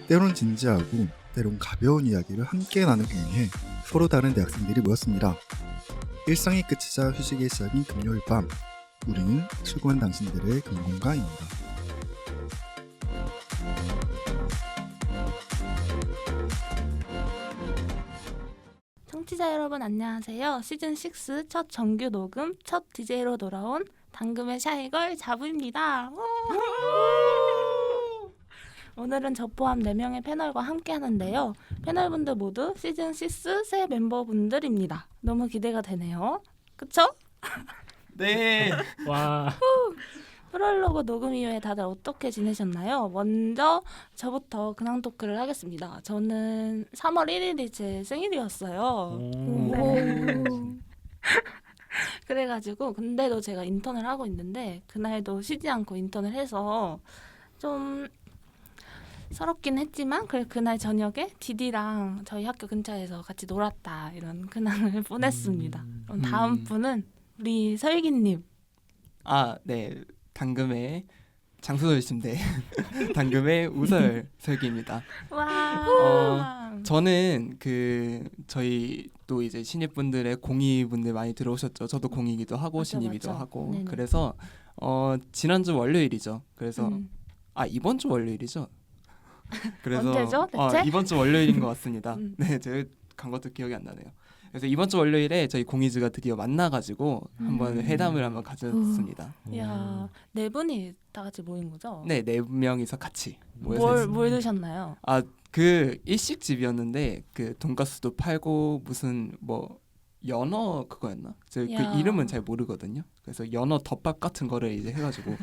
때론 진지하고 때론 가벼운 이야기를 함께 나누기 위해 서로 다른 대학생들이 모였습니다. 일상이 끝이자 휴식의 시작인 금요일 밤, 우리는 출근한 당신들의 금공강입니다. 청취자 여러분 안녕하세요. 시즌6 첫 정규 녹음 첫 DJ로 돌아온 당금의 샤이걸 자부입니다. 오늘은 저 포함 4명의 패널과 함께 하는데요. 패널분들 모두 시즌6 새 멤버분들입니다. 너무 기대가 되네요. 그쵸? 네. 와. 프롤로그 녹음 이후에 다들 어떻게 지내셨나요? 먼저 저부터 근황 토크를 하겠습니다. 저는 3월 1일이 제 생일이었어요. 네. 그래가지고 근데도 제가 인턴을 하고 있는데 그날도 쉬지 않고 인턴을 해서 좀 서럽긴 했지만 그날 저녁에 디디랑 저희 학교 근처에서 같이 놀았다 이런 근황을 보냈습니다. 그럼 다음 분은 우리 설기님. 네. 당금의 장수돌심대 당금의 우설 설기입니다. 와. 저는 저희 또 이제 신입분들의 공이분들 많이 들어오셨죠. 저도 공이기도 하고 맞아, 신입이기도 맞아. 하고. 네네. 그래서 지난주 월요일이죠. 그래서 이번 주 월요일이죠. 그래서 언제죠, 대체? 이번 주 월요일인 것 같습니다. 네, 제가 간 것도 기억이 안 나네요. 그래서 이번 주 월요일에 저희 공이즈가 드디어 만나가지고 한번 회담을 한번 가졌습니다. 이야, 4분이 다 같이 모인 거죠? 네, 4명이서 같이 모여서 했습니다. 뭘 드셨나요? 일식집이었는데 돈가스도 팔고 무슨 연어 그거였나? 그 야. 이름은 잘 모르거든요. 그래서 연어 덮밥 같은 거를 이제 해가지고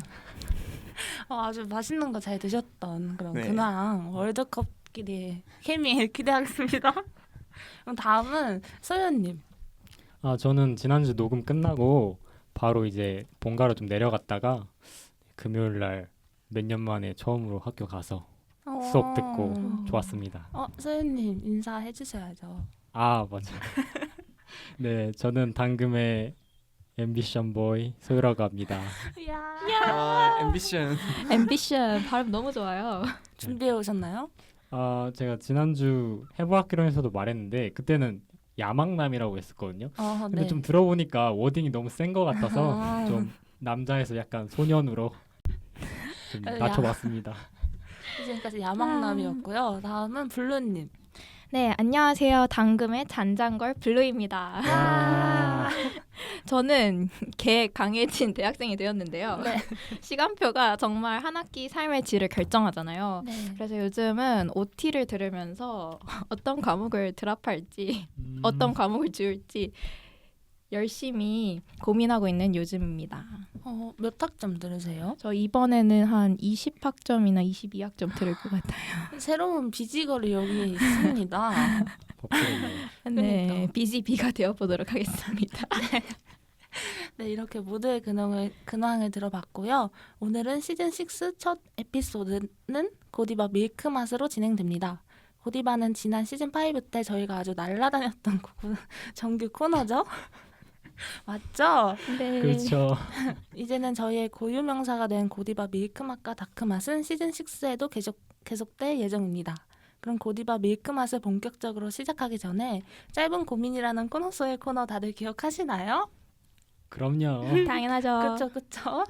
아주 맛있는 거 잘 드셨던 그런 네. 근황 월드컵끼리 케미 기대하겠습니다. 그럼 다음은 소연님. 저는 지난주 녹음 끝나고 바로 이제 본가로 좀 내려갔다가 금요일 날 몇 년 만에 처음으로 학교 가서 수업 듣고 좋았습니다. 소연님 인사해 주셔야죠. 맞아. 네, 저는 당금의 앰비션 보이 소유라고 합니다. 앰비션 발음 너무 좋아요. 준비해 오셨나요? 제가 지난주 해부학기론에서도 말했는데 그때는 야망남이라고 했었거든요. 근데 네. 좀 들어보니까 워딩이 너무 센 것 같아서 좀 남자에서 약간 소년으로 좀 낮춰봤습니다. 지금까지 야망남이었고요. 다음은 블루님. 네, 안녕하세요. 당금의 잔잔걸 블루입니다. 저는 개 강해진 대학생이 되었는데요. 네. 시간표가 정말 한 학기 삶의 질을 결정하잖아요. 네. 그래서 요즘은 OT를 들으면서 어떤 과목을 드랍할지 어떤 과목을 지울지 열심히 고민하고 있는 요즘입니다. 몇 학점 들으세요? 저 이번에는 한 20학점이나 22학점 들을 것 같아요. 새로운 비지걸이 여기에 있습니다. 네, 그러니까. BGB가 되어보도록 하겠습니다. 네, 이렇게 모두의 근황을 들어봤고요. 오늘은 시즌6 첫 에피소드는 고디바 밀크 맛으로 진행됩니다. 고디바는 지난 시즌5 때 저희가 아주 날라다녔던 정규 코너죠? 맞죠? 네. 그렇죠. 이제는 저희의 고유 명사가 된 고디바 밀크 맛과 다크 맛은 시즌6에도 계속될 예정입니다. 그럼 고디바 밀크 맛을 본격적으로 시작하기 전에 짧은 고민이라는 코너 속의 코너 다들 기억하시나요? 그럼요. 당연하죠. 그쵸.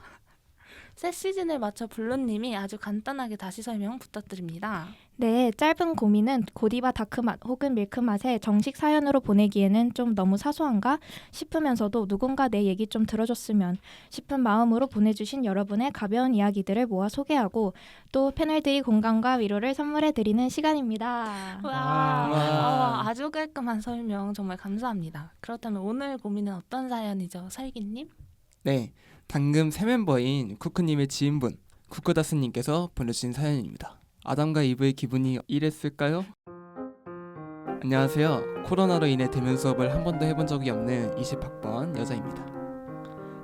새 시즌을 맞춰 블루님이 아주 간단하게 다시 설명 부탁드립니다. 네, 짧은 고민은 고디바 다크맛 혹은 밀크맛에 정식 사연으로 보내기에는 좀 너무 사소한가 싶으면서도 누군가 내 얘기 좀 들어줬으면 싶은 마음으로 보내주신 여러분의 가벼운 이야기들을 모아 소개하고 또 패널들이 공감과 위로를 선물해드리는 시간입니다. 와, 아주 깔끔한 설명 정말 감사합니다. 그렇다면 오늘 고민은 어떤 사연이죠, 설기님? 네, 당금 새 멤버인 쿠크님의 지인분 쿠크다스님께서 보내주신 사연입니다. 아담과 이브의 기분이 이랬을까요? 안녕하세요. 코로나로 인해 대면 수업을 한 번도 해본 적이 없는 20학번 여자입니다.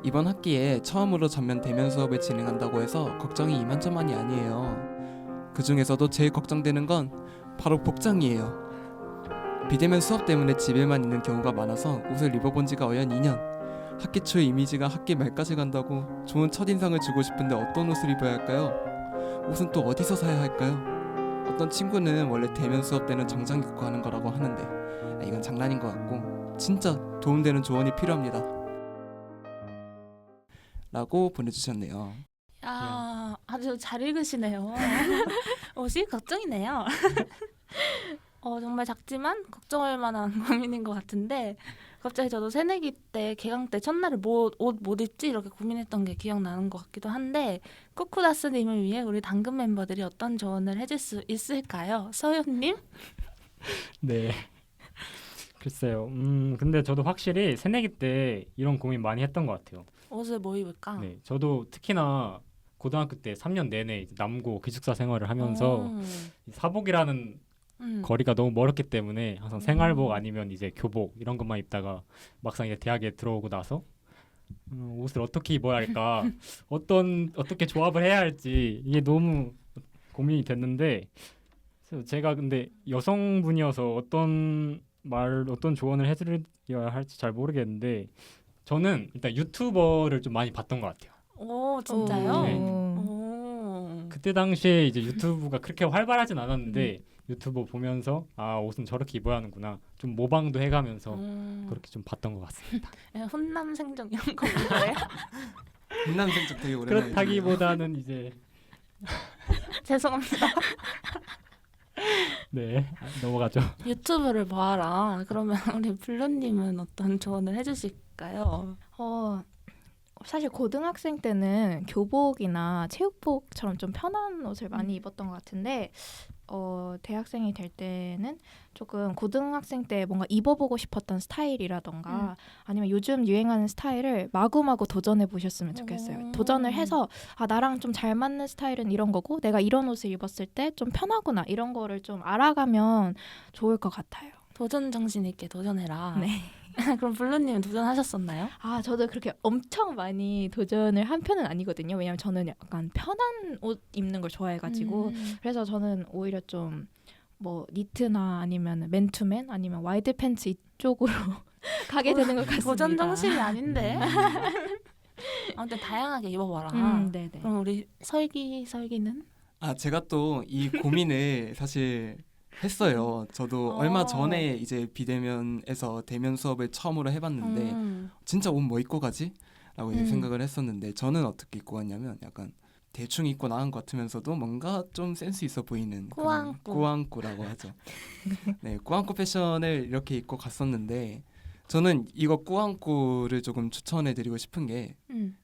이번 학기에 처음으로 전면 대면 수업을 진행한다고 해서 걱정이 이만저만이 아니에요. 그 중에서도 제일 걱정되는 건 바로 복장이에요. 비대면 수업 때문에 집에만 있는 경우가 많아서 옷을 입어본 지가 어연 2년. 학기 초의 이미지가 학기 말까지 간다고 좋은 첫인상을 주고 싶은데 어떤 옷을 입어야 할까요? 옷은 또 어디서 사야 할까요? 어떤 친구는 원래 대면 수업 때는 정장 입고 하는 거라고 하는데 이건 장난인 것 같고 진짜 도움되는 조언이 필요합니다. 라고 보내주셨네요. 야, 아주 잘 읽으시네요. 옷이 걱정이네요. 정말 작지만 걱정할 만한 고민인 것 같은데 갑자기 저도 새내기 때 개강 때 첫날에 옷 못 입지 이렇게 고민했던 게 기억나는 것 같기도 한데 쿠쿠다스님을 위해 우리 당근 멤버들이 어떤 조언을 해줄 수 있을까요? 서윤님? 네. 글쎄요. 근데 저도 확실히 새내기 때 이런 고민 많이 했던 것 같아요. 옷을 뭐 입을까? 네, 저도 특히나 고등학교 때 3년 내내 이제 남고 기숙사 생활을 하면서 이 사복이라는 거리가 너무 멀었기 때문에 항상 생활복 아니면 이제 교복 이런 것만 입다가 막상 이제 대학에 들어오고 나서 옷을 어떻게 입어야 할까 어떻게 조합을 해야 할지 이게 너무 고민이 됐는데 그래서 제가 근데 여성분이어서 어떤 조언을 해드려야 할지 잘 모르겠는데 저는 일단 유튜버를 좀 많이 봤던 것 같아요. 오, 진짜요? 네. 오. 그때 당시에 이제 유튜브가 그렇게 활발하진 않았는데 유튜브 보면서 아 옷은 저렇게 입어야 하는구나 좀 모방도 해가면서 그렇게 좀 봤던 것 같습니다. 훈남 생정 이런 거 뭐예요? 훈남생적 되게 오랜만에 그렇다기보다는 이제 죄송합니다. 네 넘어가죠. 유튜브를 봐라. 그러면 우리 블루님은 어떤 조언을 해주실까요? 사실 고등학생 때는 교복이나 체육복처럼 좀 편한 옷을 많이 입었던 것 같은데 대학생이 될 때는 조금 고등학생 때 뭔가 입어보고 싶었던 스타일이라던가 아니면 요즘 유행하는 스타일을 마구마구 도전해 보셨으면 좋겠어요. 도전을 해서 나랑 좀 잘 맞는 스타일은 이런 거고 내가 이런 옷을 입었을 때 좀 편하구나 이런 거를 좀 알아가면 좋을 것 같아요. 도전 정신 있게 도전해라. 네. 그럼 블루님은 도전하셨었나요? 저도 그렇게 엄청 많이 도전을 한 편은 아니거든요. 왜냐면 저는 약간 편한 옷 입는 걸 좋아해가지고 그래서 저는 오히려 좀 뭐 니트나 아니면 맨투맨 아니면 와이드 팬츠 이쪽으로 가게 되는 것 같습니다. 도전 정신이 아닌데. 아무튼 다양하게 입어봐라. 네네. 그럼 우리 설기는? 제가 또 이 고민을 사실 했어요. 저도 얼마 전에 이제 비대면에서 대면 수업을 처음으로 해봤는데 진짜 옷 뭐 입고 가지? 라고 이제 생각을 했었는데 저는 어떻게 입고 갔냐면 약간 대충 입고 나간 것 같으면서도 뭔가 좀 센스 있어 보이는 그런 꾸안꾸. 꾸안꾸라고 하죠. 네, 꾸안꾸 패션을 이렇게 입고 갔었는데 저는 이거 꾸안꾸를 조금 추천해드리고 싶은 게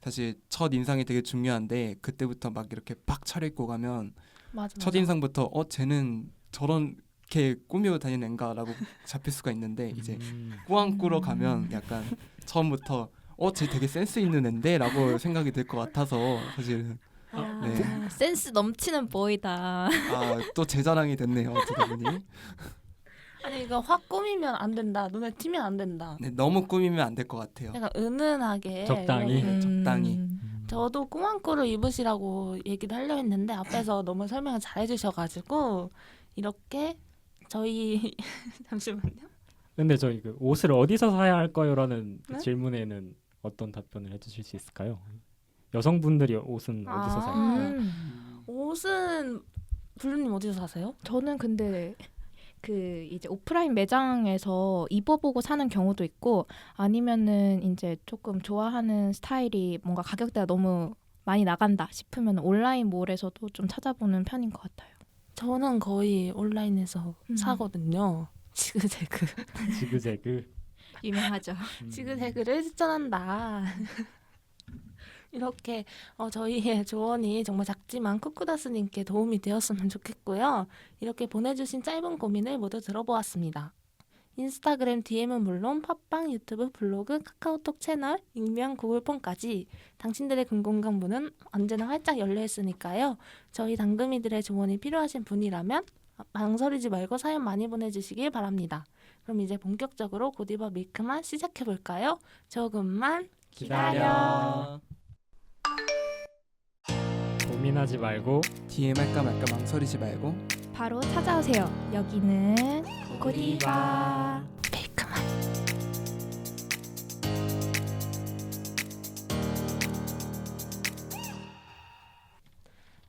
사실 첫 인상이 되게 중요한데 그때부터 막 이렇게 팍 차려입고 가면 맞아. 첫 인상부터 쟤는 저렇게 꾸미고 다니는 앤가라고 잡힐 수가 있는데 이제 꾸안꾸로 가면 약간 처음부터 쟤 되게 센스 있는 앤데 라고 생각이 들 것 같아서 사실 네. 센스 넘치는 보이다. 또 제 자랑이 됐네요. 듣다 보니. 아니 이거 확 꾸미면 안 된다. 눈에 튀면 안 된다. 네, 너무 꾸미면 안 될 것 같아요. 약간 은은하게 적당히. 이렇게. 적당히. 저도 꾸안꾸를 입으시라고 얘기를 하려 했는데 앞에서 너무 설명을 잘 해주셔가지고 이렇게 저희 잠시만요. 근데 저희 그 옷을 어디서 사야 할까요?라는 그 네? 질문에는 어떤 답변을 해주실 수 있을까요? 여성분들이 옷은 어디서 살까요? 옷은 블루님 어디서 사세요? 저는 근데 그 이제 오프라인 매장에서 입어보고 사는 경우도 있고 아니면은 이제 조금 좋아하는 스타일이 뭔가 가격대가 너무 많이 나간다 싶으면 온라인 몰에서도 좀 찾아보는 편인 것 같아요. 저는 거의 온라인에서 사거든요. 지그재그. 지그재그. 유명하죠. 지그재그를 추천한다. 이렇게 저희의 조언이 정말 작지만 쿠쿠다스님께 도움이 되었으면 좋겠고요. 이렇게 보내주신 짧은 고민을 모두 들어보았습니다. 인스타그램 DM은 물론 팟빵, 유튜브, 블로그, 카카오톡 채널, 익명, 구글폼까지 당신들의 궁금한 문은 언제나 활짝 열려있으니까요. 저희 당금이들의 조언이 필요하신 분이라면 망설이지 말고 사연 많이 보내주시길 바랍니다. 그럼 이제 본격적으로 고디바 밀크맛 시작해볼까요? 조금만 기다려. 고민하지 말고 DM 할까 말까 망설이지 말고 바로 찾아오세요. 여기는 고디바. 밀크맛.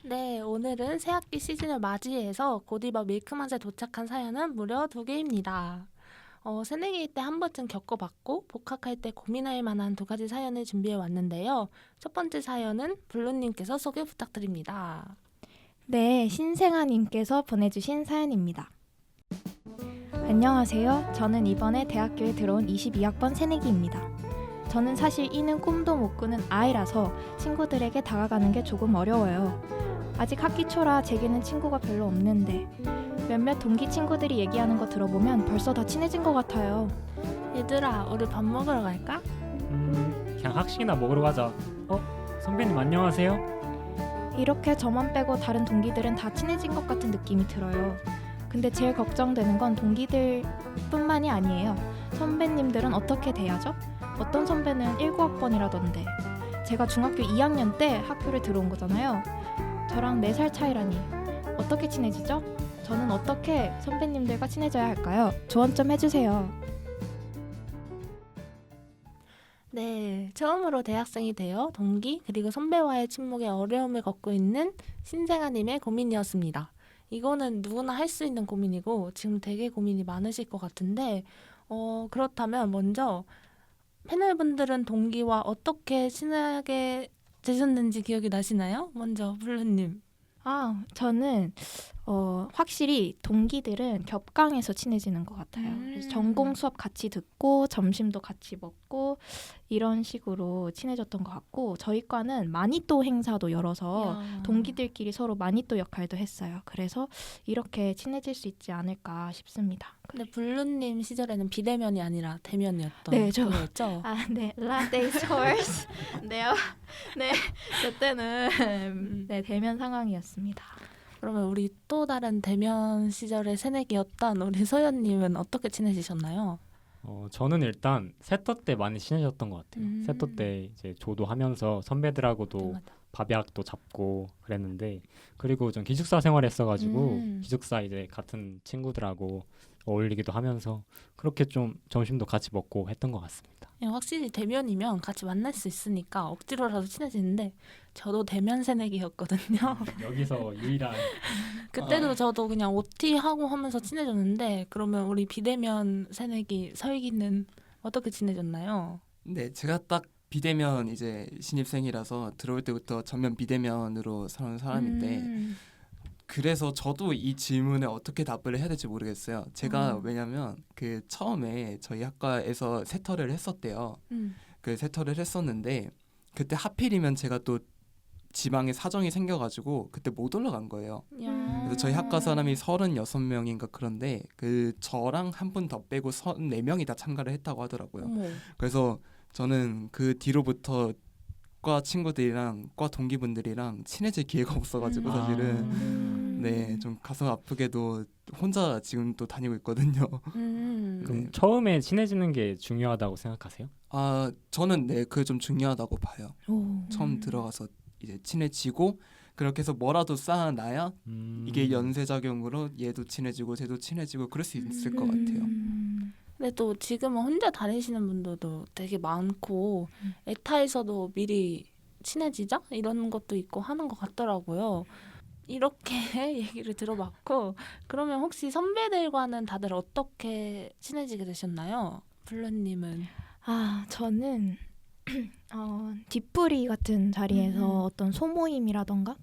네, 오늘은 새학기 시즌을 맞이해서 고디바 밀크맛에 도착한 사연은 무려 2개입니다. 새내기 때 한 번쯤 겪어봤고 복학할 때 고민할 만한 2가지 사연을 준비해 왔는데요. 첫 번째 사연은 블루님께서 소개 부탁드립니다. 네, 신생아님께서 보내주신 사연입니다. 안녕하세요. 저는 이번에 대학교에 들어온 22학번 새내기입니다. 저는 사실 이는 꿈도 못 꾸는 아이라서 친구들에게 다가가는 게 조금 어려워요. 아직 학기 초라 제게는 친구가 별로 없는데 몇몇 동기 친구들이 얘기하는 거 들어보면 벌써 다 친해진 것 같아요. 얘들아, 우리 밥 먹으러 갈까? 그냥 학식이나 먹으러 가자. 선배님 안녕하세요. 이렇게 저만 빼고 다른 동기들은 다 친해진 것 같은 느낌이 들어요. 근데 제일 걱정되는 건 동기들뿐만이 아니에요. 선배님들은 어떻게 대하죠? 어떤 선배는 19학번이라던데 제가 중학교 2학년 때 학교를 들어온 거잖아요. 저랑 4살 차이라니 어떻게 친해지죠? 저는 어떻게 선배님들과 친해져야 할까요? 조언 좀 해주세요. 네, 처음으로 대학생이 되어 동기 그리고 선배와의 친목에 어려움을 겪고 있는 신생아님의 고민이었습니다. 이거는 누구나 할 수 있는 고민이고 지금 되게 고민이 많으실 것 같은데 그렇다면 먼저 패널분들은 동기와 어떻게 친하게 되셨는지 기억이 나시나요? 먼저 블루님. 저는 확실히 동기들은 겹강에서 친해지는 것 같아요. 그래서 전공 수업 같이 듣고 점심도 같이 먹고 이런 식으로 친해졌던 것 같고 저희 과는 마니또 행사도 열어서 동기들끼리 서로 마니또 역할도 했어요. 그래서 이렇게 친해질 수 있지 않을까 싶습니다. 근데 블루님 시절에는 비대면이 아니라 대면이었던 네, 거였죠? 네, 라떼 소스. 네요. 네, 그때는 네, 대면 상황이었습니다. 그러면 우리 또 다른 대면 시절의 새내기였던 우리 소연님은 어떻게 친해지셨나요? 저는 일단 세터 때 많이 친해졌던 것 같아요. 세터 때 이제 조도하면서 선배들하고도 맞아. 밥약도 잡고 그랬는데 그리고 전 기숙사 생활했어가지고 기숙사 이제 같은 친구들하고 어울리기도 하면서 그렇게 좀 점심도 같이 먹고 했던 것 같습니다. 확실히 대면이면 같이 만날 수 있으니까 억지로라도 친해지는데 저도 대면 새내기였거든요. 여기서 유일한 그때도 저도 그냥 OT 하고 하면서 친해졌는데 그러면 우리 비대면 새내기 설기는 어떻게 친해졌나요? 네, 제가 딱 비대면 이제 신입생이라서 들어올 때부터 전면 비대면으로 살아온 사람인데 그래서 저도 이 질문에 어떻게 답을 해야 될지 모르겠어요. 제가 왜냐면 그 처음에 저희 학과에서 세터를 했었대요. 그 세터를 했었는데 그때 하필이면 제가 또 지방에 사정이 생겨가지고 그때 못 올라간 거예요. 그래서 저희 학과 사람이 36명인가 그런데 그 저랑 한 분 더 빼고 34명이 다 참가를 했다고 하더라고요. 그래서 저는 그 뒤로부터 과 친구들이랑 과 동기분들이랑 친해질 기회가 없어가지고 사실은 네, 좀 가슴 아프게도 혼자 지금 또 다니고 있거든요. 그럼 네. 처음에 친해지는 게 중요하다고 생각하세요? 저는 네, 그게 좀 중요하다고 봐요. 처음 들어가서 이제 친해지고 그렇게 해서 뭐라도 쌓아놔야 이게 연쇄작용으로 얘도 친해지고 쟤도 친해지고 그럴 수 있을 것 같아요. 근데 또 지금은 혼자 다니시는 분들도 되게 많고 에타에서도 미리 친해지자 이런 것도 있고 하는 것 같더라고요. 이렇게 얘기를 들어봤고 그러면 혹시 선배들과는 다들 어떻게 친해지게 되셨나요? 블루님은? 저는 뒷부리 같은 자리에서 어떤 소모임이라던가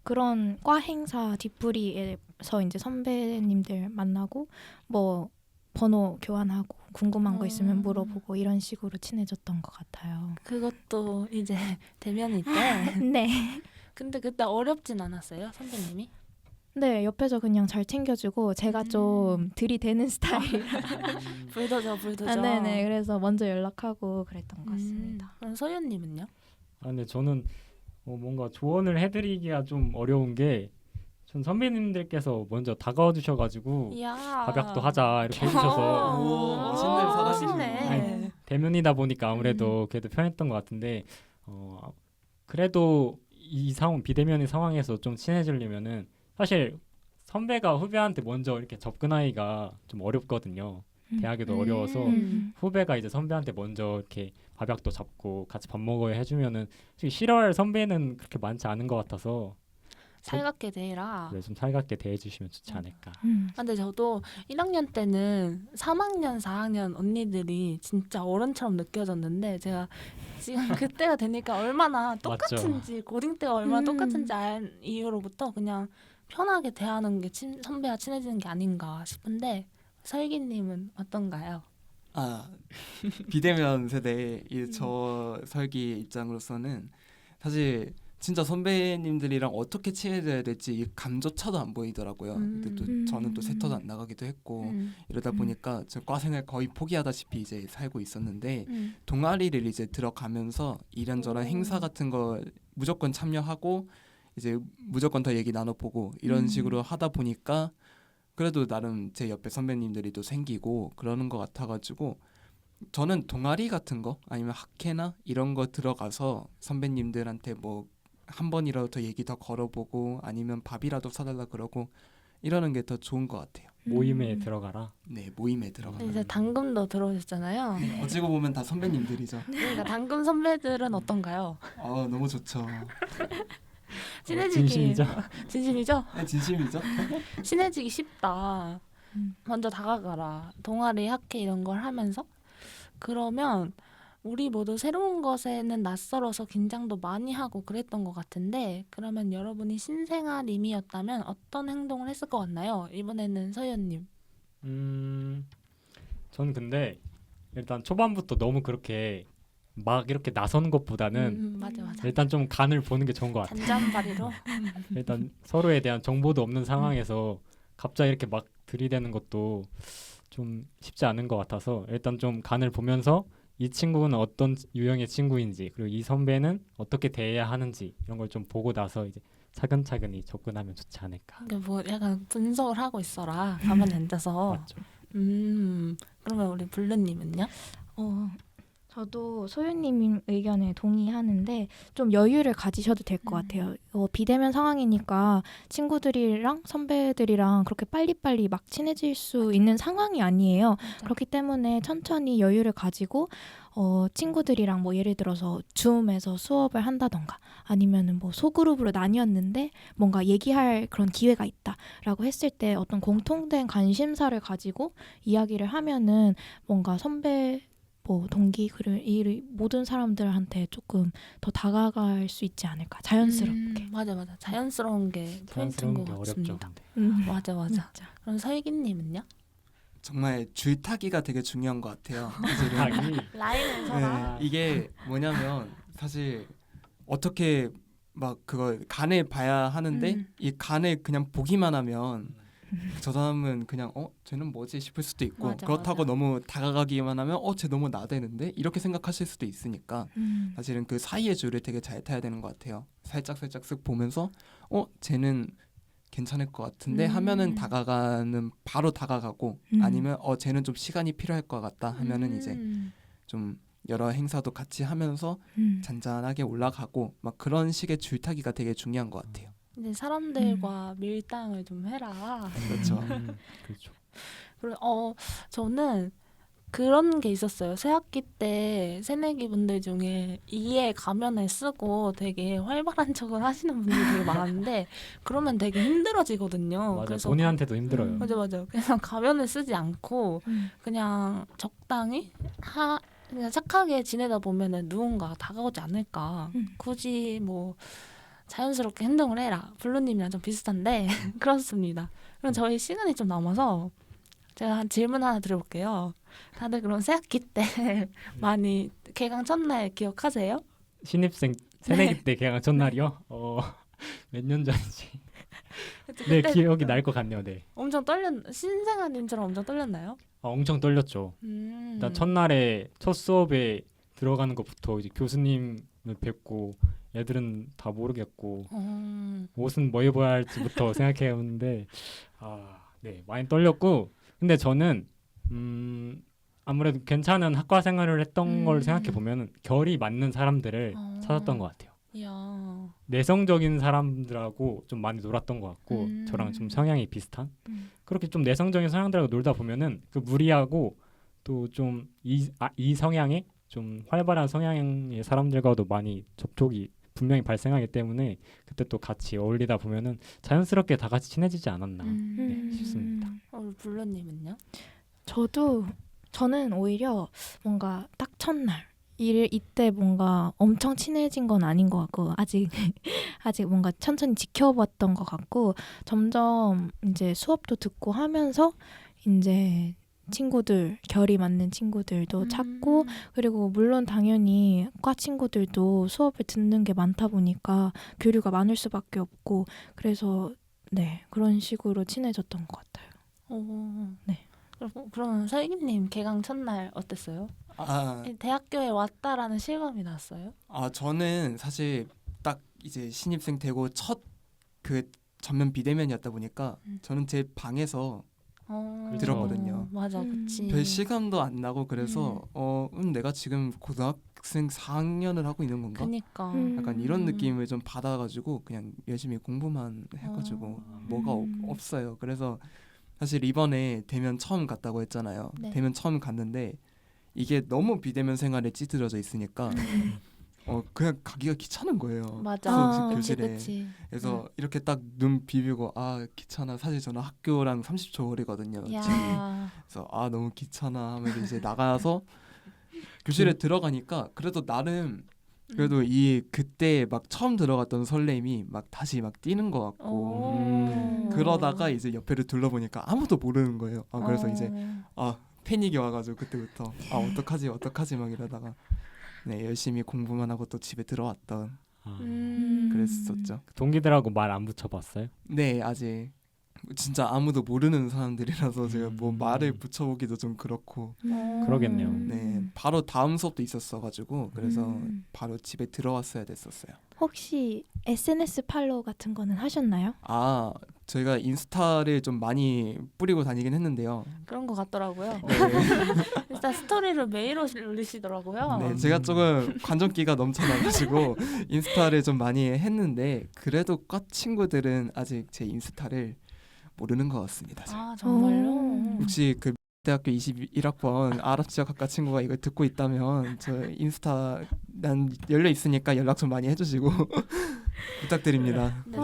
그런 과 행사 뒷부리에서 이제 선배님들 만나고 뭐 번호 교환하고 궁금한 거 있으면 물어보고 이런 식으로 친해졌던 것 같아요. 그것도 이제 대면일 때. 네. 근데 그때 어렵진 않았어요, 선배님이? 네, 옆에서 그냥 잘 챙겨주고 제가 좀 들이대는 스타일. 불도저. 네네. 그래서 먼저 연락하고 그랬던 것 같습니다. 그럼 소연님은요? 근데 저는 뭔가 조언을 해드리기가 좀 어려운 게 전 선배님들께서 먼저 다가와 주셔가지고 밥약도 하자 이렇게 해주셔서 멋있는 사람이시네. 대면이다 보니까 아무래도 그래도 편했던 것 같은데 그래도 이 상황 비대면의 상황에서 좀 친해지려면은 사실 선배가 후배한테 먼저 이렇게 접근하기가 좀 어렵거든요. 대학에도 어려워서 후배가 이제 선배한테 먼저 이렇게 밥약도 잡고 같이 밥 먹어야 해주면은 솔직히 싫어할 선배는 그렇게 많지 않은 것 같아서 살갑게 대해라. 네, 좀 살갑게 대해주시면 좋지 않을까. 근데 저도 1학년 때는 3학년, 4학년 언니들이 진짜 어른처럼 느껴졌는데 제가 지금 그때가 되니까 얼마나 똑같은지 고딩 때가 얼마나 똑같은지 알 이후로부터 그냥 편하게 대하는 게 선배와 친해지는 게 아닌가 싶은데 설기님은 어떤가요? 아, 비대면 세대 저 설기 입장으로서는 사실 진짜 선배님들이랑 어떻게 친해져야 될지 이 감조차도 안 보이더라고요. 근데 또 저는 또 세터도 안 나가기도 했고 이러다 보니까 저 과생을 거의 포기하다시피 이제 살고 있었는데 동아리를 이제 들어가면서 이런저런 행사 같은 거 무조건 참여하고 이제 무조건 더 얘기 나눠보고 이런 식으로 하다 보니까 그래도 나름 제 옆에 선배님들이 또 생기고 그러는 것 같아가지고 저는 동아리 같은 거 아니면 학회나 이런 거 들어가서 선배님들한테 뭐 한 번이라도 더 얘기 더 걸어보고 아니면 밥이라도 사달라 그러고 이러는 게 더 좋은 것 같아요. 모임에 들어가라. 네, 모임에 들어가. 이제 당금도 들어오셨잖아요. 네, 어찌고 보면 다 선배님들이죠. 그러니까 당금 선배들은 어떤가요? 아, 너무 좋죠. 친해지기 진심이죠? 진심이죠? 네, 진심이죠. 친해지기 쉽다. 먼저 다가가라. 동아리, 학회 이런 걸 하면서 그러면 우리 모두 새로운 것에는 낯설어서 긴장도 많이 하고 그랬던 것 같은데 그러면 여러분이 신생아님이었다면 어떤 행동을 했을 것 같나요? 이번에는 서현님. 저는 근데 일단 초반부터 너무 그렇게 막 이렇게 나서는 것보다는 맞아. 일단 좀 간을 보는 게 좋은 것 같아요. 잔잔바리로. 일단 서로에 대한 정보도 없는 상황에서 갑자기 이렇게 막 들이대는 것도 좀 쉽지 않은 것 같아서 일단 좀 간을 보면서 이 친구는 어떤 유형의 친구인지 그리고 이 선배는 어떻게 대해야 하는지 이런 걸 좀 보고 나서 이제 차근차근히 접근하면 좋지 않을까. 그러니까 뭐 약간 분석을 하고 있어라. 가만히 앉아서. 맞죠. 그러면 우리 블루님은요? 저도 소유님 의견에 동의하는데 좀 여유를 가지셔도 될 것 같아요. 비대면 상황이니까 친구들이랑 선배들이랑 그렇게 빨리빨리 막 친해질 수 있는 상황이 아니에요. 그렇기 때문에 천천히 여유를 가지고 친구들이랑 뭐 예를 들어서 줌에서 수업을 한다던가 아니면은 뭐 소그룹으로 나뉘었는데 뭔가 얘기할 그런 기회가 있다라고 했을 때 어떤 공통된 관심사를 가지고 이야기를 하면은 뭔가 선배 뭐 동기 그리고 이 모든 사람들한테 조금 더 다가갈 수 있지 않을까 자연스럽게. 맞아. 자연스러운 게 포인트인 것 같습니다. 맞아. 그럼 설기님은요? 정말 줄타기가 되게 중요한 것 같아요. 자기 라인을 네, 서라. 이게 뭐냐면 사실 어떻게 막 그걸 간을 봐야 하는데 이 간을 그냥 보기만 하면 저 사람은 그냥 쟤는 뭐지 싶을 수도 있고 맞아, 그렇다고 맞아. 너무 다가가기만 하면 쟤 너무 나대는데 이렇게 생각하실 수도 있으니까 사실은 그 사이의 줄을 되게 잘 타야 되는 것 같아요. 살짝 쓱 보면서 쟤는 괜찮을 것 같은데 하면은 다가가는 바로 다가가고 아니면 쟤는 좀 시간이 필요할 것 같다 하면은 이제 좀 여러 행사도 같이 하면서 잔잔하게 올라가고 막 그런 식의 줄타기가 되게 중요한 것 같아요. 이제 사람들과 밀당을 좀 해라. 그렇죠. 그렇죠. 그리고 저는 그런 게 있었어요. 새학기 때 새내기 분들 중에 이에 가면을 쓰고 되게 활발한 척을 하시는 분들이 되게 많은데 그러면 되게 힘들어지거든요. 맞아. 그래서 본인한테도 힘들어요. 맞아. 그냥 가면을 쓰지 않고 그냥 적당히 그냥 착하게 지내다 보면은 누군가 다가오지 않을까. 굳이 뭐 자연스럽게 행동을 해라. 블루님이랑 좀 비슷한데 그렇습니다. 그럼 저희 시간이 좀 남아서 제가 한 질문 하나 드려볼게요. 다들 그럼 새학기 때 많이 개강 첫날 기억하세요? 신입생 새내기 때 개강 첫날이요? 몇 년 전인지. 네, 그때 기억이 날 것 같네요. 네. 엄청 신생아님처럼 엄청 떨렸나요? 엄청 떨렸죠. 일단 첫날에 첫 수업에 들어가는 것부터 이제 교수님을 뵙고 애들은 다 모르겠고 옷은 뭐 입어야 할지부터 생각해봤는데 네, 많이 떨렸고 근데 저는 아무래도 괜찮은 학과 생활을 했던 걸 생각해 보면 결이 맞는 사람들을 찾았던 것 같아요. 이야. 내성적인 사람들하고 좀 많이 놀았던 것 같고 저랑 좀 성향이 비슷한 그렇게 좀 내성적인 사람들하고 놀다 보면은 그 무리하고 또 좀 이 성향의 좀 활발한 성향의 사람들과도 많이 접촉이 분명히 발생하기 때문에 그때 또 같이 어울리다 보면은 자연스럽게 다 같이 친해지지 않았나 싶습니다. 우리 블루님은요? 저는 오히려 뭔가 딱 첫날 이때 뭔가 엄청 친해진 건 아닌 것 같고 아직 뭔가 천천히 지켜봤던 것 같고 점점 이제 수업도 듣고 하면서 이제 친구들 결이 맞는 친구들도 찾고 그리고 물론 당연히 과 친구들도 수업을 듣는 게 많다 보니까 교류가 많을 수밖에 없고 그래서 네 그런 식으로 친해졌던 것 같아요. 네. 그럼 서희님 개강 첫날 어땠어요? 대학교에 왔다라는 실감이 났어요? 저는 사실 딱 이제 신입생 되고 첫 그 전면 비대면이었다 보니까 저는 제 방에서 들었거든요. 맞아, 그치. 별 실감도 안 나고 그래서 내가 지금 고등학생 4학년을 하고 있는 건가? 그니까. 약간 이런 느낌을 좀 받아가지고 그냥 열심히 공부만 해가지고 뭐가 없어요. 그래서 사실 이번에 대면 처음 갔다고 했잖아요. 네. 대면 처음 갔는데 이게 너무 비대면 생활에 찌들어져 있으니까 그냥 가기가 귀찮은 거예요. 맞아. 교실에. 그치. 그래서 이렇게 딱 눈 비비고 귀찮아. 사실 저는 학교랑 30초 거리거든요. 야. 집이. 그래서 너무 귀찮아 하면서 이제 나가서 교실에 들어가니까 그래도 나름 그래도 그때 막 처음 들어갔던 설렘이 막 다시 막 뛰는 것 같고 그러다가 이제 옆에를 둘러보니까 아무도 모르는 거예요. 그래서 이제 패닉이 와가지고 그때부터 어떡하지 막 이러다가 네 열심히 공부만 하고 또 집에 들어왔던 그랬었죠. 동기들하고 말 안 붙여봤어요? 네 아직 진짜 아무도 모르는 사람들이라서 제가 뭐 말을 붙여보기도 좀 그렇고 그러겠네요. 네 바로 다음 수업도 있었어가지고 그래서 바로 집에 들어왔어야 됐었어요. 혹시 SNS 팔로우 같은 거는 하셨나요? 저희가 인스타를 좀 많이 뿌리고 다니긴 했는데요. 그런 것 같더라고요. 네. 일단 스토리를 매일 올리시더라고요. 네, 제가 조금 관전기가 넘쳐나가지고 인스타를 좀 많이 했는데 그래도 과 친구들은 아직 제 인스타를 모르는 것 같습니다. 정말요? 혹시 그 대학교 21학번 아랍지역학과 친구가 이걸 듣고 있다면 저 인스타 난 열려 있으니까 연락 좀 많이 해주시고 부탁드립니다. 네,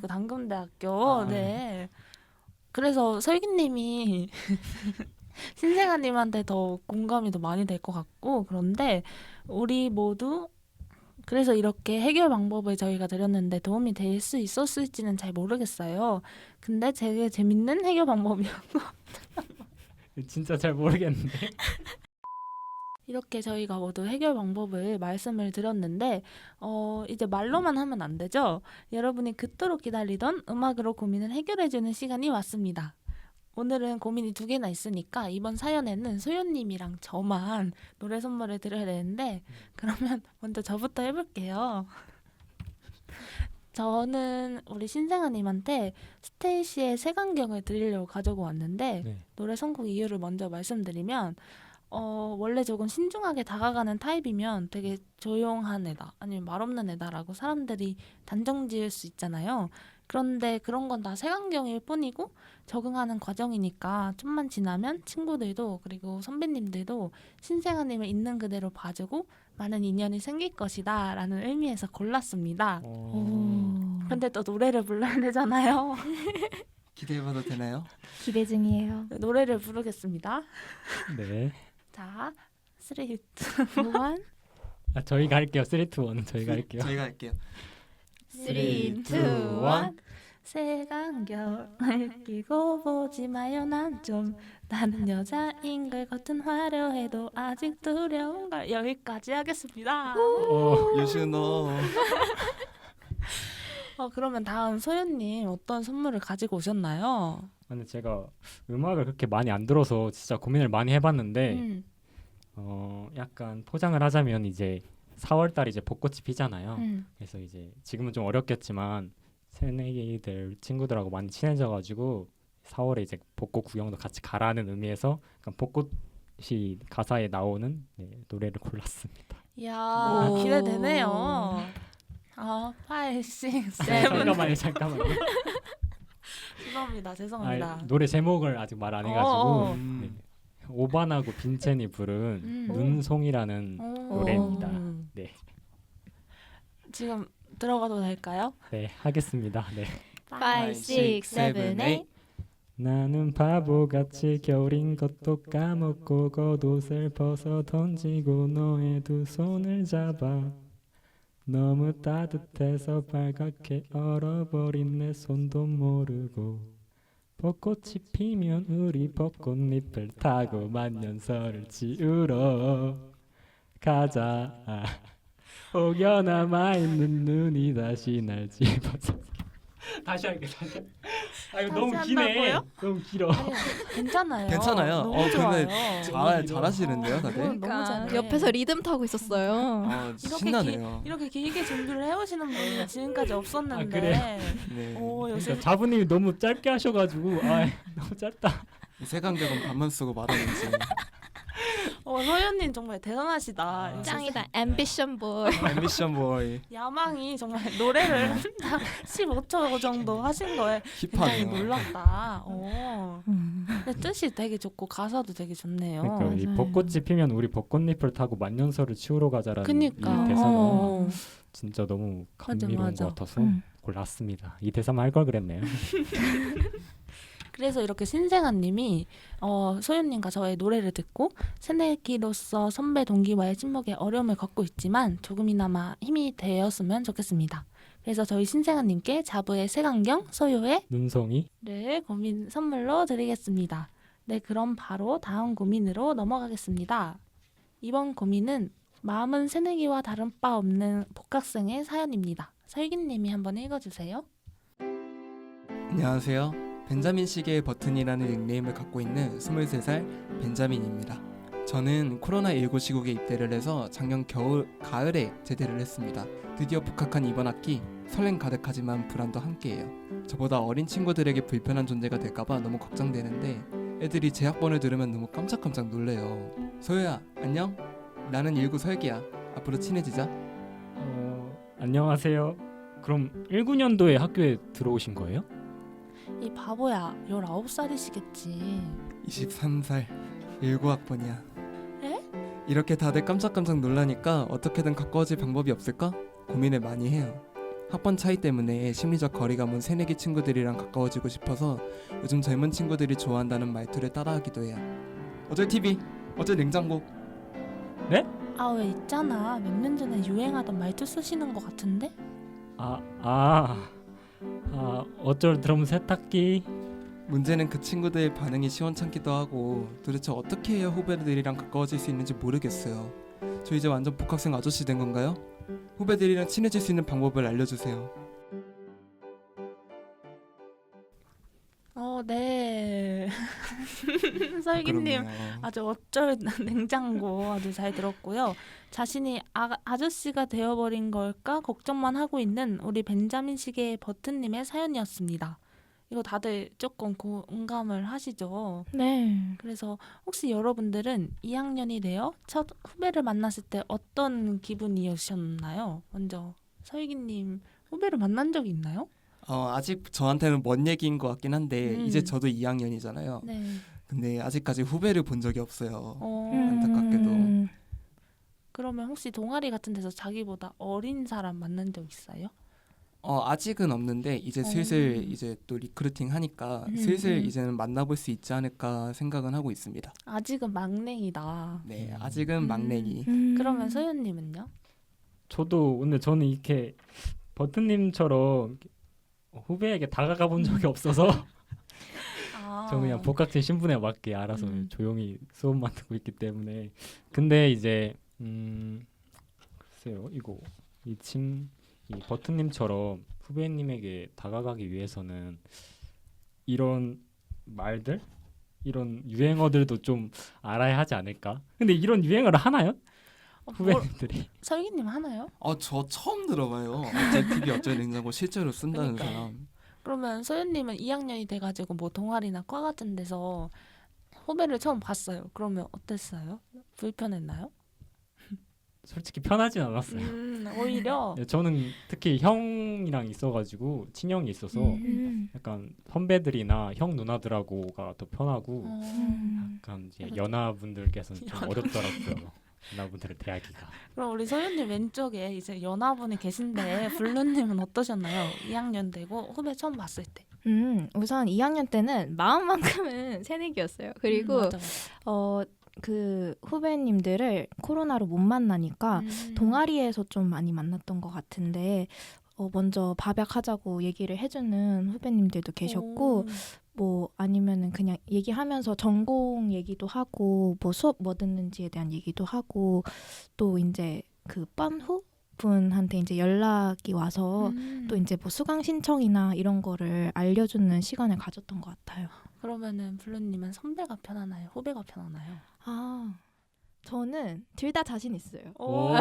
당금대학교. 네. 그래서 설기님이 신생아님한테 더 공감이 더 많이 될 것 같고 그런데 우리 모두 그래서 이렇게 해결 방법을 저희가 드렸는데 도움이 될 수 있었을지는 잘 모르겠어요. 근데 되게 재밌는 해결 방법이었고 진짜 잘 모르겠는데. 이렇게 저희가 모두 해결 방법을 말씀을 드렸는데 이제 말로만 하면 안 되죠. 여러분이 그토록 기다리던 음악으로 고민을 해결해주는 시간이 왔습니다. 오늘은 고민이 2개나 있으니까 이번 사연에는 소연님이랑 저만 노래 선물을 드려야 되는데 그러면 먼저 저부터 해볼게요. 저는 우리 신생아님한테 스테이시의 색안경을 드리려고 가지고 왔는데 네. 노래 선곡 이유를 먼저 말씀드리면 원래 조금 신중하게 다가가는 타입이면 되게 조용한 애다 아니면 말없는 애다라고 사람들이 단정 지을 수 있잖아요. 그런데 그런 건 다 색안경일 뿐이고 적응하는 과정이니까 좀만 지나면 친구들도 그리고 선배님들도 신생아님을 있는 그대로 봐주고 많은 인연이 생길 것이다 라는 의미에서 골랐습니다. 근데 또 노래를 불러야 되잖아요. 기대해봐도 되나요? 기대 중이에요. 노래를 부르겠습니다. 네. 자, 3, 2, 1 저희가 할게요. 3, 2, 1 저희가 할게요. 저희가 할게요. 3, 2, 1 색안경을 끼고 보지 마요 난 좀 나는 여자인 걸 겉은 화려해도 아직 두려운 걸 여기까지 하겠습니다. 유신호. 그러면 다음 소연님 어떤 선물을 가지고 오셨나요? 근데 제가 음악을 그렇게 많이 안 들어서 진짜 고민을 많이 해봤는데 약간 포장을 하자면 이제 4월달 이제 벚꽃이 피잖아요. 그래서 이제 지금은 좀 어렵겠지만 새내기들 친구들하고 많이 친해져가지고 4월에 이제 벚꽃 구경도 같이 가라는 의미에서 약간 벚꽃이 가사에 나오는 노래를 골랐습니다. 이야 기대되네요. 5, 6, 7 잠깐만요. 죄송합니다. 노래 제목을 아직 말 안 해가지고 네. 오반하고 빈첸이 부른 눈송이라는 노래입니다. 네. 지금 들어가도 될까요? 네, 하겠습니다. 네. 5, 6, 7, 8. 나는 바보같이 겨울인 것도 까먹고 겉옷을 벗어 던지고 너의 두 손을 잡아 너무 따뜻해서 빨갛게 얼어버린 내 손도 모르고 벚꽃이 피면 우리 벚꽃잎을 타고 만년설을 지우러 가자. 혹여 남아있는 눈이 다시 날 집어서 다시 할게. 아 이거 너무 다시 기네. 한다고요? 너무 길어. 아니, 괜찮아요. 괜찮아요. 너무 근데 좋아요. 잘하시는데요, 다들? 너무 잘해. 옆에서 리듬 타고 있었어요. 신나네요. 이렇게 길게 준비를 해오시는 분이 지금까지 없었는데. 아, 그래요? 네. 오, 요새 그러니까 자부님이 너무 짧게 하셔가지고 아 너무 짧다. 세간격은 반만 쓰고 말하는지. 소연님 정말 대단하시다. 아. 짱이다. 앰비션 보이. 앰비션 보이. 야망이 정말 노래를 15초 정도 하신 거에 굉장히 힙하네요. 놀랐다. 근데 뜻이 되게 좋고 가사도 되게 좋네요. 그러니까 이 맞아요. 벚꽃이 피면 우리 벚꽃잎을 타고 만년설을 치우러 가자라는 그니까. 이 대사가 어. 진짜 너무 맞아, 감미로운 맞아. 것 같아서 음. 골랐습니다. 이 대사만 할 걸 그랬네요. 그래서 이렇게 신생아님이 소연님과 저의 노래를 듣고 새내기로서 선배 동기와의 친목에 어려움을 겪고 있지만 조금이나마 힘이 되었으면 좋겠습니다. 그래서 저희 신생아님께 자부의 색안경, 소요의 눈송이 를 고민 선물로 드리겠습니다. 네, 그럼 바로 다음 고민으로 넘어가겠습니다. 이번 고민은 마음은 새내기와 다른 바 없는 복학생의 사연입니다. 설기님이 한번 읽어주세요. 안녕하세요. 벤자민 시계의 버튼이라는 닉네임을 갖고 있는 23살 벤자민입니다. 저는 코로나19 시국에 입대를 해서 작년 가을에 제대를 했습니다. 드디어 복학한 이번 학기 설렘 가득하지만 불안도 함께해요. 저보다 어린 친구들에게 불편한 존재가 될까봐 너무 걱정되는데 애들이 제 학번을 들으면 너무 깜짝깜짝 놀래요. 소유야 안녕? 나는 19 설기야. 앞으로 친해지자. 안녕하세요. 그럼 19년도에 학교에 들어오신 거예요? 이 바보야, 19살이시겠지. 23살 19학번이야. 에? 이렇게 다들 깜짝깜짝 놀라니까 어떻게든 가까워질 방법이 없을까? 고민을 많이 해요. 학번 차이 때문에 심리적 거리감은 새내기 친구들이랑 가까워지고 싶어서 요즘 젊은 친구들이 좋아한다는 말투를 따라하기도 해요. 어쩔 TV, 어쩔 냉장고. 아, 왜 있잖아. 몇 년 전에 유행하던 말투 쓰시는 것 같은데? 어쩔 드럼 세탁기. 문제는 그 친구들의 반응이 시원찮기도 하고 도대체 어떻게 해야 후배들이랑 가까워질 수 있는지 모르겠어요. 저 이제 완전 복학생 아저씨 된 건가요? 후배들이랑 친해질 수 있는 방법을 알려주세요. 네. 설기님 그럼요. 아주 어쩔 냉장고 아주 잘 들었고요. 자신이 아저씨가 되어버린 걸까 걱정만 하고 있는 우리 벤자민 시계의 버튼님의 사연이었습니다. 이거 다들 조금 공감을 하시죠? 네. 그래서 혹시 여러분들은 2학년이 되어 첫 후배를 만났을 때 어떤 기분이셨나요? 먼저 설기님 후배를 만난 적이 있나요? 아직 저한테는 먼 얘기인 것 같긴 한데 이제 저도 2학년이잖아요. 네. 근데 아직까지 후배를 본 적이 없어요. 음. 안타깝게도. 그러면 혹시 동아리 같은 데서 자기보다 어린 사람 만난 적 있어요? 아직은 없는데 이제 슬슬 이제 또 리크루팅 하니까 슬슬 이제는 만나볼 수 있지 않을까 생각은 하고 있습니다. 아직은 막냉이다. 네, 아직은 막내기. 그러면 소연님은요? 저도 근데 저는 이렇게 버튼님처럼 후배에게 다가가 본 적이 없어서 저 그냥 복학생 신분에 맞게 알아서 조용히 수업만 듣고 있기 때문에. 근데 이제 글쎄요, 이 버튼님처럼 후배님에게 다가가기 위해서는 이런 말들, 이런 유행어들도 좀 알아야 하지 않을까? 근데 이런 유행어를 하나요? 후배님들이? 설기님 하나요? 저 처음 들어봐요. 어쩔 TV 어쩔 냉장고 실제로 쓴다는 그러니까. 사람. 그러면 소연님은 2학년이 돼가지고 뭐 동아리나 과 같은 데서 후배를 처음 봤어요. 그러면 어땠어요? 불편했나요? 솔직히 편하진 않았어요. 오히려 네, 저는 특히 형이랑 있어가지고 친형이 있어서 약간 선배들이나 형 누나들하고가 더 편하고 약간 이제 연하분들께서는 좀 어렵더라고요. 누나분들의 대하기가. 그럼 우리 소윤님 왼쪽에 이제 연하분이 계신데 블루님은 어떠셨나요? 2학년 되고 후배 처음 봤을 때. 우선 2학년 때는 마음만큼은 새내기였어요. 그리고 맞아, 맞아. 그 후배님들을 코로나로 못 만나니까 동아리에서 좀 많이 만났던 것 같은데 먼저 밥약하자고 얘기를 해주는 후배님들도 계셨고 뭐 아니면은 그냥 얘기하면서 전공 얘기도 하고 뭐 수업 뭐 듣는지에 대한 얘기도 하고 또 이제 그 빤후 분한테 이제 연락이 와서 또 이제 뭐 수강 신청이나 이런 거를 알려주는 시간을 가졌던 것 같아요. 그러면은 블루님은 선배가 편하나요? 후배가 편하나요? 저는 둘 다 자신 있어요. 오,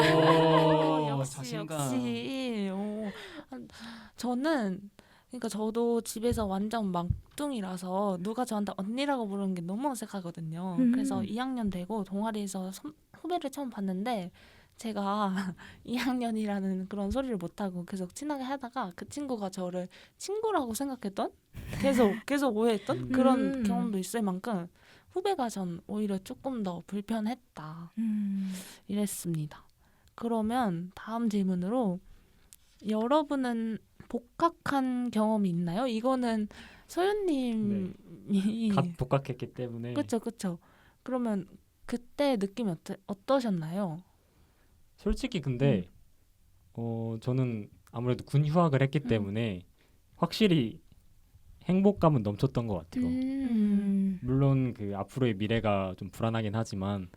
역시 자신감. 역시. 저는 그러니까 저도 집에서 완전 막둥이라서 누가 저한테 언니라고 부르는 게 너무 어색하거든요. 그래서 2학년 되고 동아리에서 후배를 처음 봤는데 제가 2학년이라는 그런 소리를 못하고 계속 친하게 하다가 그 친구가 저를 친구라고 생각했던 계속 오해했던 그런 경험도 있을 만큼 후배가 전 오히려 조금 더 불편했다 이랬습니다. 그러면 다음 질문으로 여러분은 복학한 경험이 있나요? 이거는 소윤님이 갓 복학했기 때문에 그쵸. 그러면 그때 느낌이 어떠셨나요? 솔직히 근데 저는 아무래도 군 휴학을 했기 때문에 확실히 행복감은 넘쳤던 것 같아요. 물론 그 앞으로의 미래가 좀 불안하긴 하지만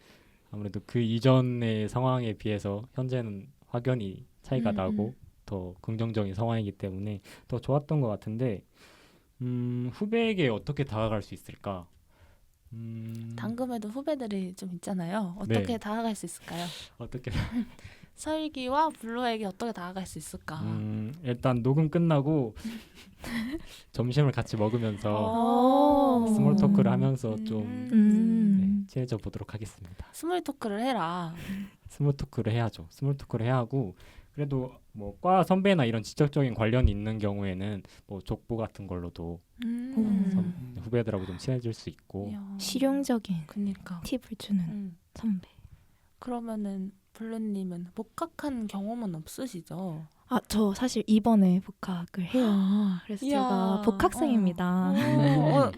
아무래도 그 이전의 상황에 비해서 현재는 확연히 차이가 나고 더 긍정적인 상황이기 때문에 더 좋았던 것 같은데 후배에게 어떻게 다가갈 수 있을까? 당금에도 후배들이 좀 있잖아요. 어떻게 네. 다가갈 수 있을까요? 어떻게 설기와 블루에게 어떻게 다가갈 수 있을까? 일단 녹음 끝나고 점심을 같이 먹으면서 오. 스몰 토크를 하면서 좀 친해져 보도록 하겠습니다. 스몰 토크를 해라. 스몰 토크를 해야죠. 스몰 토크를 해야 하고 그래도 뭐 과 선배나 이런 지적적인 관련이 있는 경우에는 뭐 족보 같은 걸로도 후배들하고 좀 친해질 수 있고 이야. 실용적인 그니까. 팁을 주는 선배. 그러면은 블루님은 복학한 경험은 없으시죠? 저 사실 이번에 복학을 해요. 그래서 이야. 제가 복학생입니다.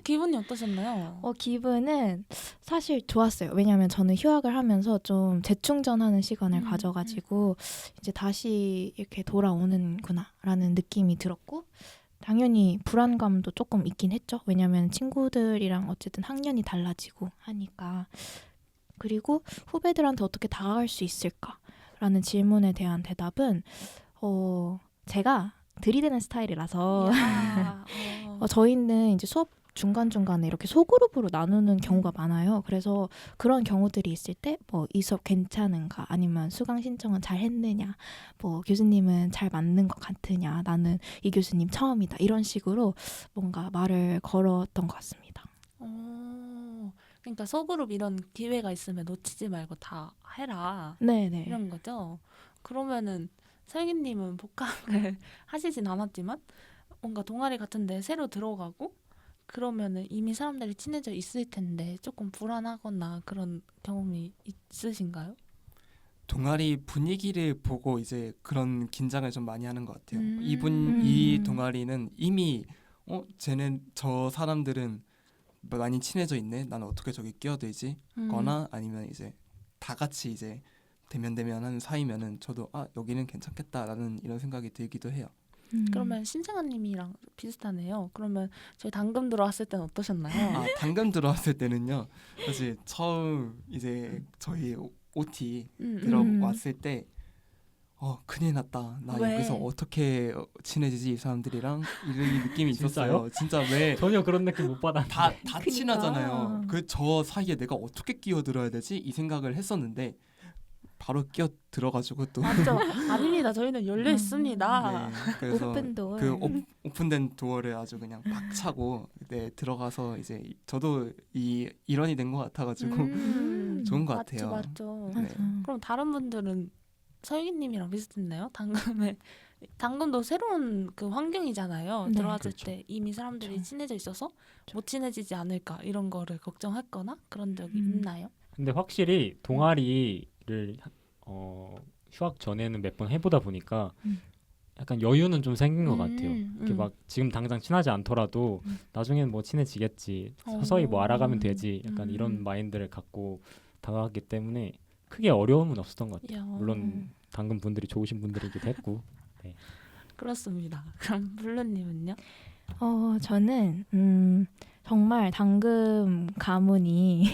기분이 어떠셨나요? 기분은 사실 좋았어요. 왜냐하면 저는 휴학을 하면서 좀 재충전하는 시간을 가져가지고 이제 다시 이렇게 돌아오는구나라는 느낌이 들었고 당연히 불안감도 조금 있긴 했죠. 왜냐하면 친구들이랑 어쨌든 학년이 달라지고 하니까. 그리고 후배들한테 어떻게 다가갈 수 있을까라는 질문에 대한 대답은 제가 들이대는 스타일이라서 저희는 이제 수업 중간중간에 이렇게 소그룹으로 나누는 경우가 많아요. 그래서 그런 경우들이 있을 때 뭐 이 수업 괜찮은가 아니면 수강 신청은 잘 했느냐 뭐 교수님은 잘 맞는 것 같으냐 나는 이 교수님 처음이다 이런 식으로 뭔가 말을 걸었던 것 같습니다. 그러니까 소그룹 이런 기회가 있으면 놓치지 말고 다 해라. 네네. 이런 거죠. 그러면은 설기님은 복학을 하시진 않았지만 뭔가 동아리 같은데 새로 들어가고 그러면은 이미 사람들이 친해져 있을 텐데 조금 불안하거나 그런 경험이 있으신가요? 동아리 분위기를 보고 이제 그런 긴장을 좀 많이 하는 것 같아요. 이 동아리는 이미 쟤는 저 사람들은 많이 친해져 있네. 나는 어떻게 저기 끼어들지? 거나 아니면 이제 다 같이 이제 대면하는 사이면은 저도 여기는 괜찮겠다라는 이런 생각이 들기도 해요. 그러면 신생아님이랑 비슷하네요. 그러면 저희 당금 들어왔을 때는 어떠셨나요? 당금 들어왔을 때는요. 사실 처음 이제 저희 OT 들어왔을 때 큰일 났다. 나 왜? 여기서 어떻게 친해지지 이 사람들이랑 이런 느낌이 있었어요. 진짜 왜 전혀 그런 느낌 못 받았는데 다 그니까. 친하잖아요. 저 사이에 내가 어떻게 끼어들어야 되지? 이 생각을 했었는데 바로 끼어 들어가지고 또 맞죠? 아닙니다. 저희는 열려 있습니다. 네, 그래서 오픈도어. 그 오픈된 도어를 아주 그냥 박 차고 들어가서 이제 저도 이 일원이 된 것 같아가지고 좋은 것 같아요. 맞죠. 네. 그럼 다른 분들은 설기님이랑 비슷했나요? 당근도 새로운 그 환경이잖아요. 네. 들어왔을 그렇죠. 때 이미 사람들이 그렇죠. 친해져 있어서 못 친해지지 않을까 이런 거를 걱정했거나 그런 적이 있나요? 근데 확실히 동아리 휴학 전에는 몇 번 해보다 보니까 약간 여유는 좀 생긴 것 같아요. 이렇게 막 지금 당장 친하지 않더라도 나중에는 뭐 친해지겠지. 서서히 뭐 알아가면 되지. 약간 이런 마인드를 갖고 다가갔기 때문에 크게 어려움은 없었던 것 같아요. 물론 당근 분들이 좋으신 분들이기도 했고. 네. 그렇습니다. 그럼 블루님은요? 저는 정말 당금 가문이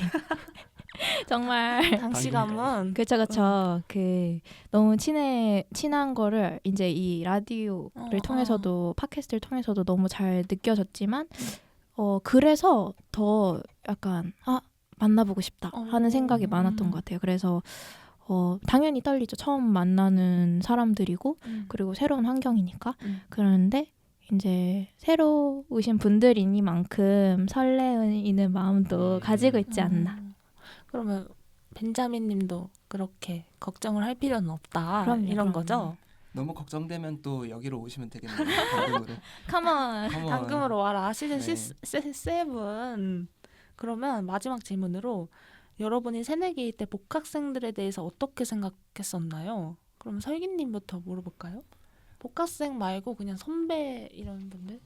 정말 당시 가문. 그쵸. 그 너무 친한 거를 이제 이 라디오를 통해서도 팟캐스트를 통해서도 너무 잘 느껴졌지만 그래서 더 약간 만나보고 싶다 하는 생각이 많았던 것 같아요. 그래서 당연히 떨리죠. 처음 만나는 사람들이고 그리고 새로운 환경이니까. 그런데 이제 새로 오신 분들이니만큼 설레이는 마음도 가지고 있지 않나. 그러면 벤자민 님도 그렇게 걱정을 할 필요는 없다. 이런 거죠? 너무 걱정되면 또 여기로 오시면 되겠네요. 당근으로. 컴온. 당금으로 와라. 시즌 네. 7. 그러면 마지막 질문으로 여러분이 새내기 때 복학생들에 대해서 어떻게 생각했었나요? 그럼 설기님부터 물어볼까요? 복학생 말고 그냥 선배 이런 분들?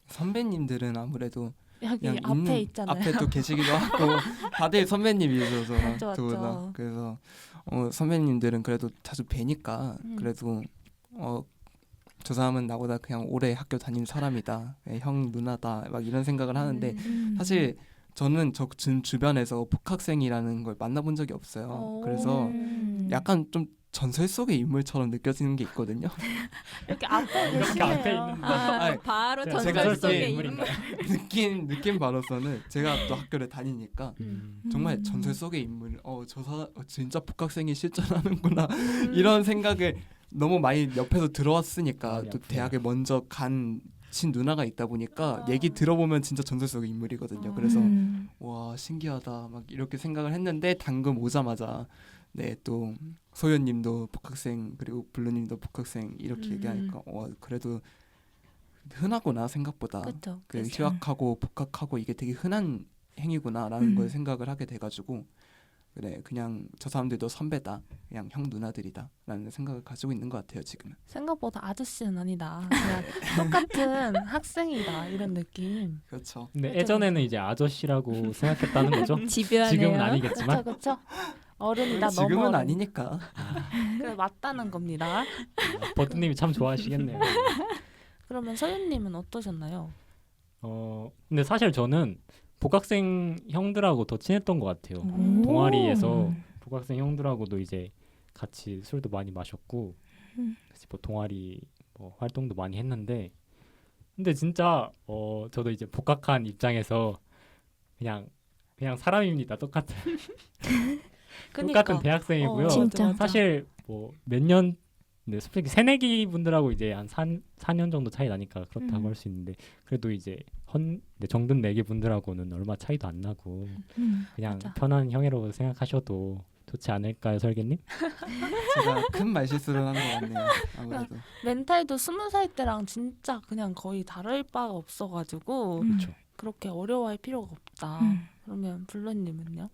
선배님들은 아무래도 여기 그냥 앞에 있잖아요. 앞에 또 계시기도 하고 다들 선배님이셔서 맞죠. 두 분 다. 그래서 선배님들은 그래도 자주 뵈니까 그래도 저 사람은 나보다 그냥 오래 학교 다닌 사람이다, 형 누나다 막 이런 생각을 하는데 사실 저는 저 주변에서 복학생이라는 걸 만나본 적이 없어요. 그래서 약간 좀 전설 속의 인물처럼 느껴지는 게 있거든요. 이렇게 앞에 이렇게 앞에 계시네요. 있는 아니, 바로 제가 전설 전설 속의 속의 인물. 느낌 바로서는 제가 또 학교를 다니니까 정말 전설 속의 인물. 저 사람 진짜 복학생이 실존하는구나 이런 생각을 너무 많이 옆에서 들어왔으니까 또 대학에 먼저 간 친누나가 있다 보니까 얘기 들어보면 진짜 전설 속의 인물이거든요. 그래서 와 신기하다 막 이렇게 생각을 했는데 당금 오자마자 네 또 소연님도 복학생 그리고 블루님도 복학생 이렇게 얘기하니까 그래도 흔하구나 생각보다. 그쵸. 그 휴학하고 복학하고 이게 되게 흔한 행위구나라는 걸 생각을 하게 돼가지고 그래 그냥 저 사람들도 선배다 그냥 형 누나들이다라는 생각을 가지고 있는 것 같아요 지금은. 생각보다 아저씨는 아니다. 그냥 똑같은 학생이다 이런 느낌. 그렇죠. 근데 예전에는 이제 아저씨라고 생각했다는 거죠. 집요하네요. 지금은 아니겠지만. 그렇죠. 어른이다 너무 지금은 어른. 아니니까. 그래 맞다는 겁니다. 버튼님이 참 좋아하시겠네요. 그러면 서윤님은 어떠셨나요? 근데 사실 저는 복학생 형들하고 더 친했던 것 같아요. 동아리에서 복학생 형들하고도 이제 같이 술도 많이 마셨고 같이 뭐 동아리 뭐 활동도 많이 했는데 근데 진짜 저도 이제 복학한 입장에서 그냥 사람입니다. 똑같은 대학생이고요. 진짜. 사실 뭐 몇 년 네, 솔직히 새내기 분들하고 이제 한 4년 정도 차이 나니까 그렇다고 할 수 있는데 그래도 이제 정든 내기 분들하고는 얼마 차이도 안 나고 그냥 맞아. 편한 형이라고 생각하셔도 좋지 않을까요, 설계님? 제가 큰 말실수를 한 것 같네요. 아무래도. 멘탈도 20살 때랑 진짜 그냥 거의 다를 바가 없어가지고 그렇죠. 그렇게 어려워할 필요가 없다. 그러면 블루님은요?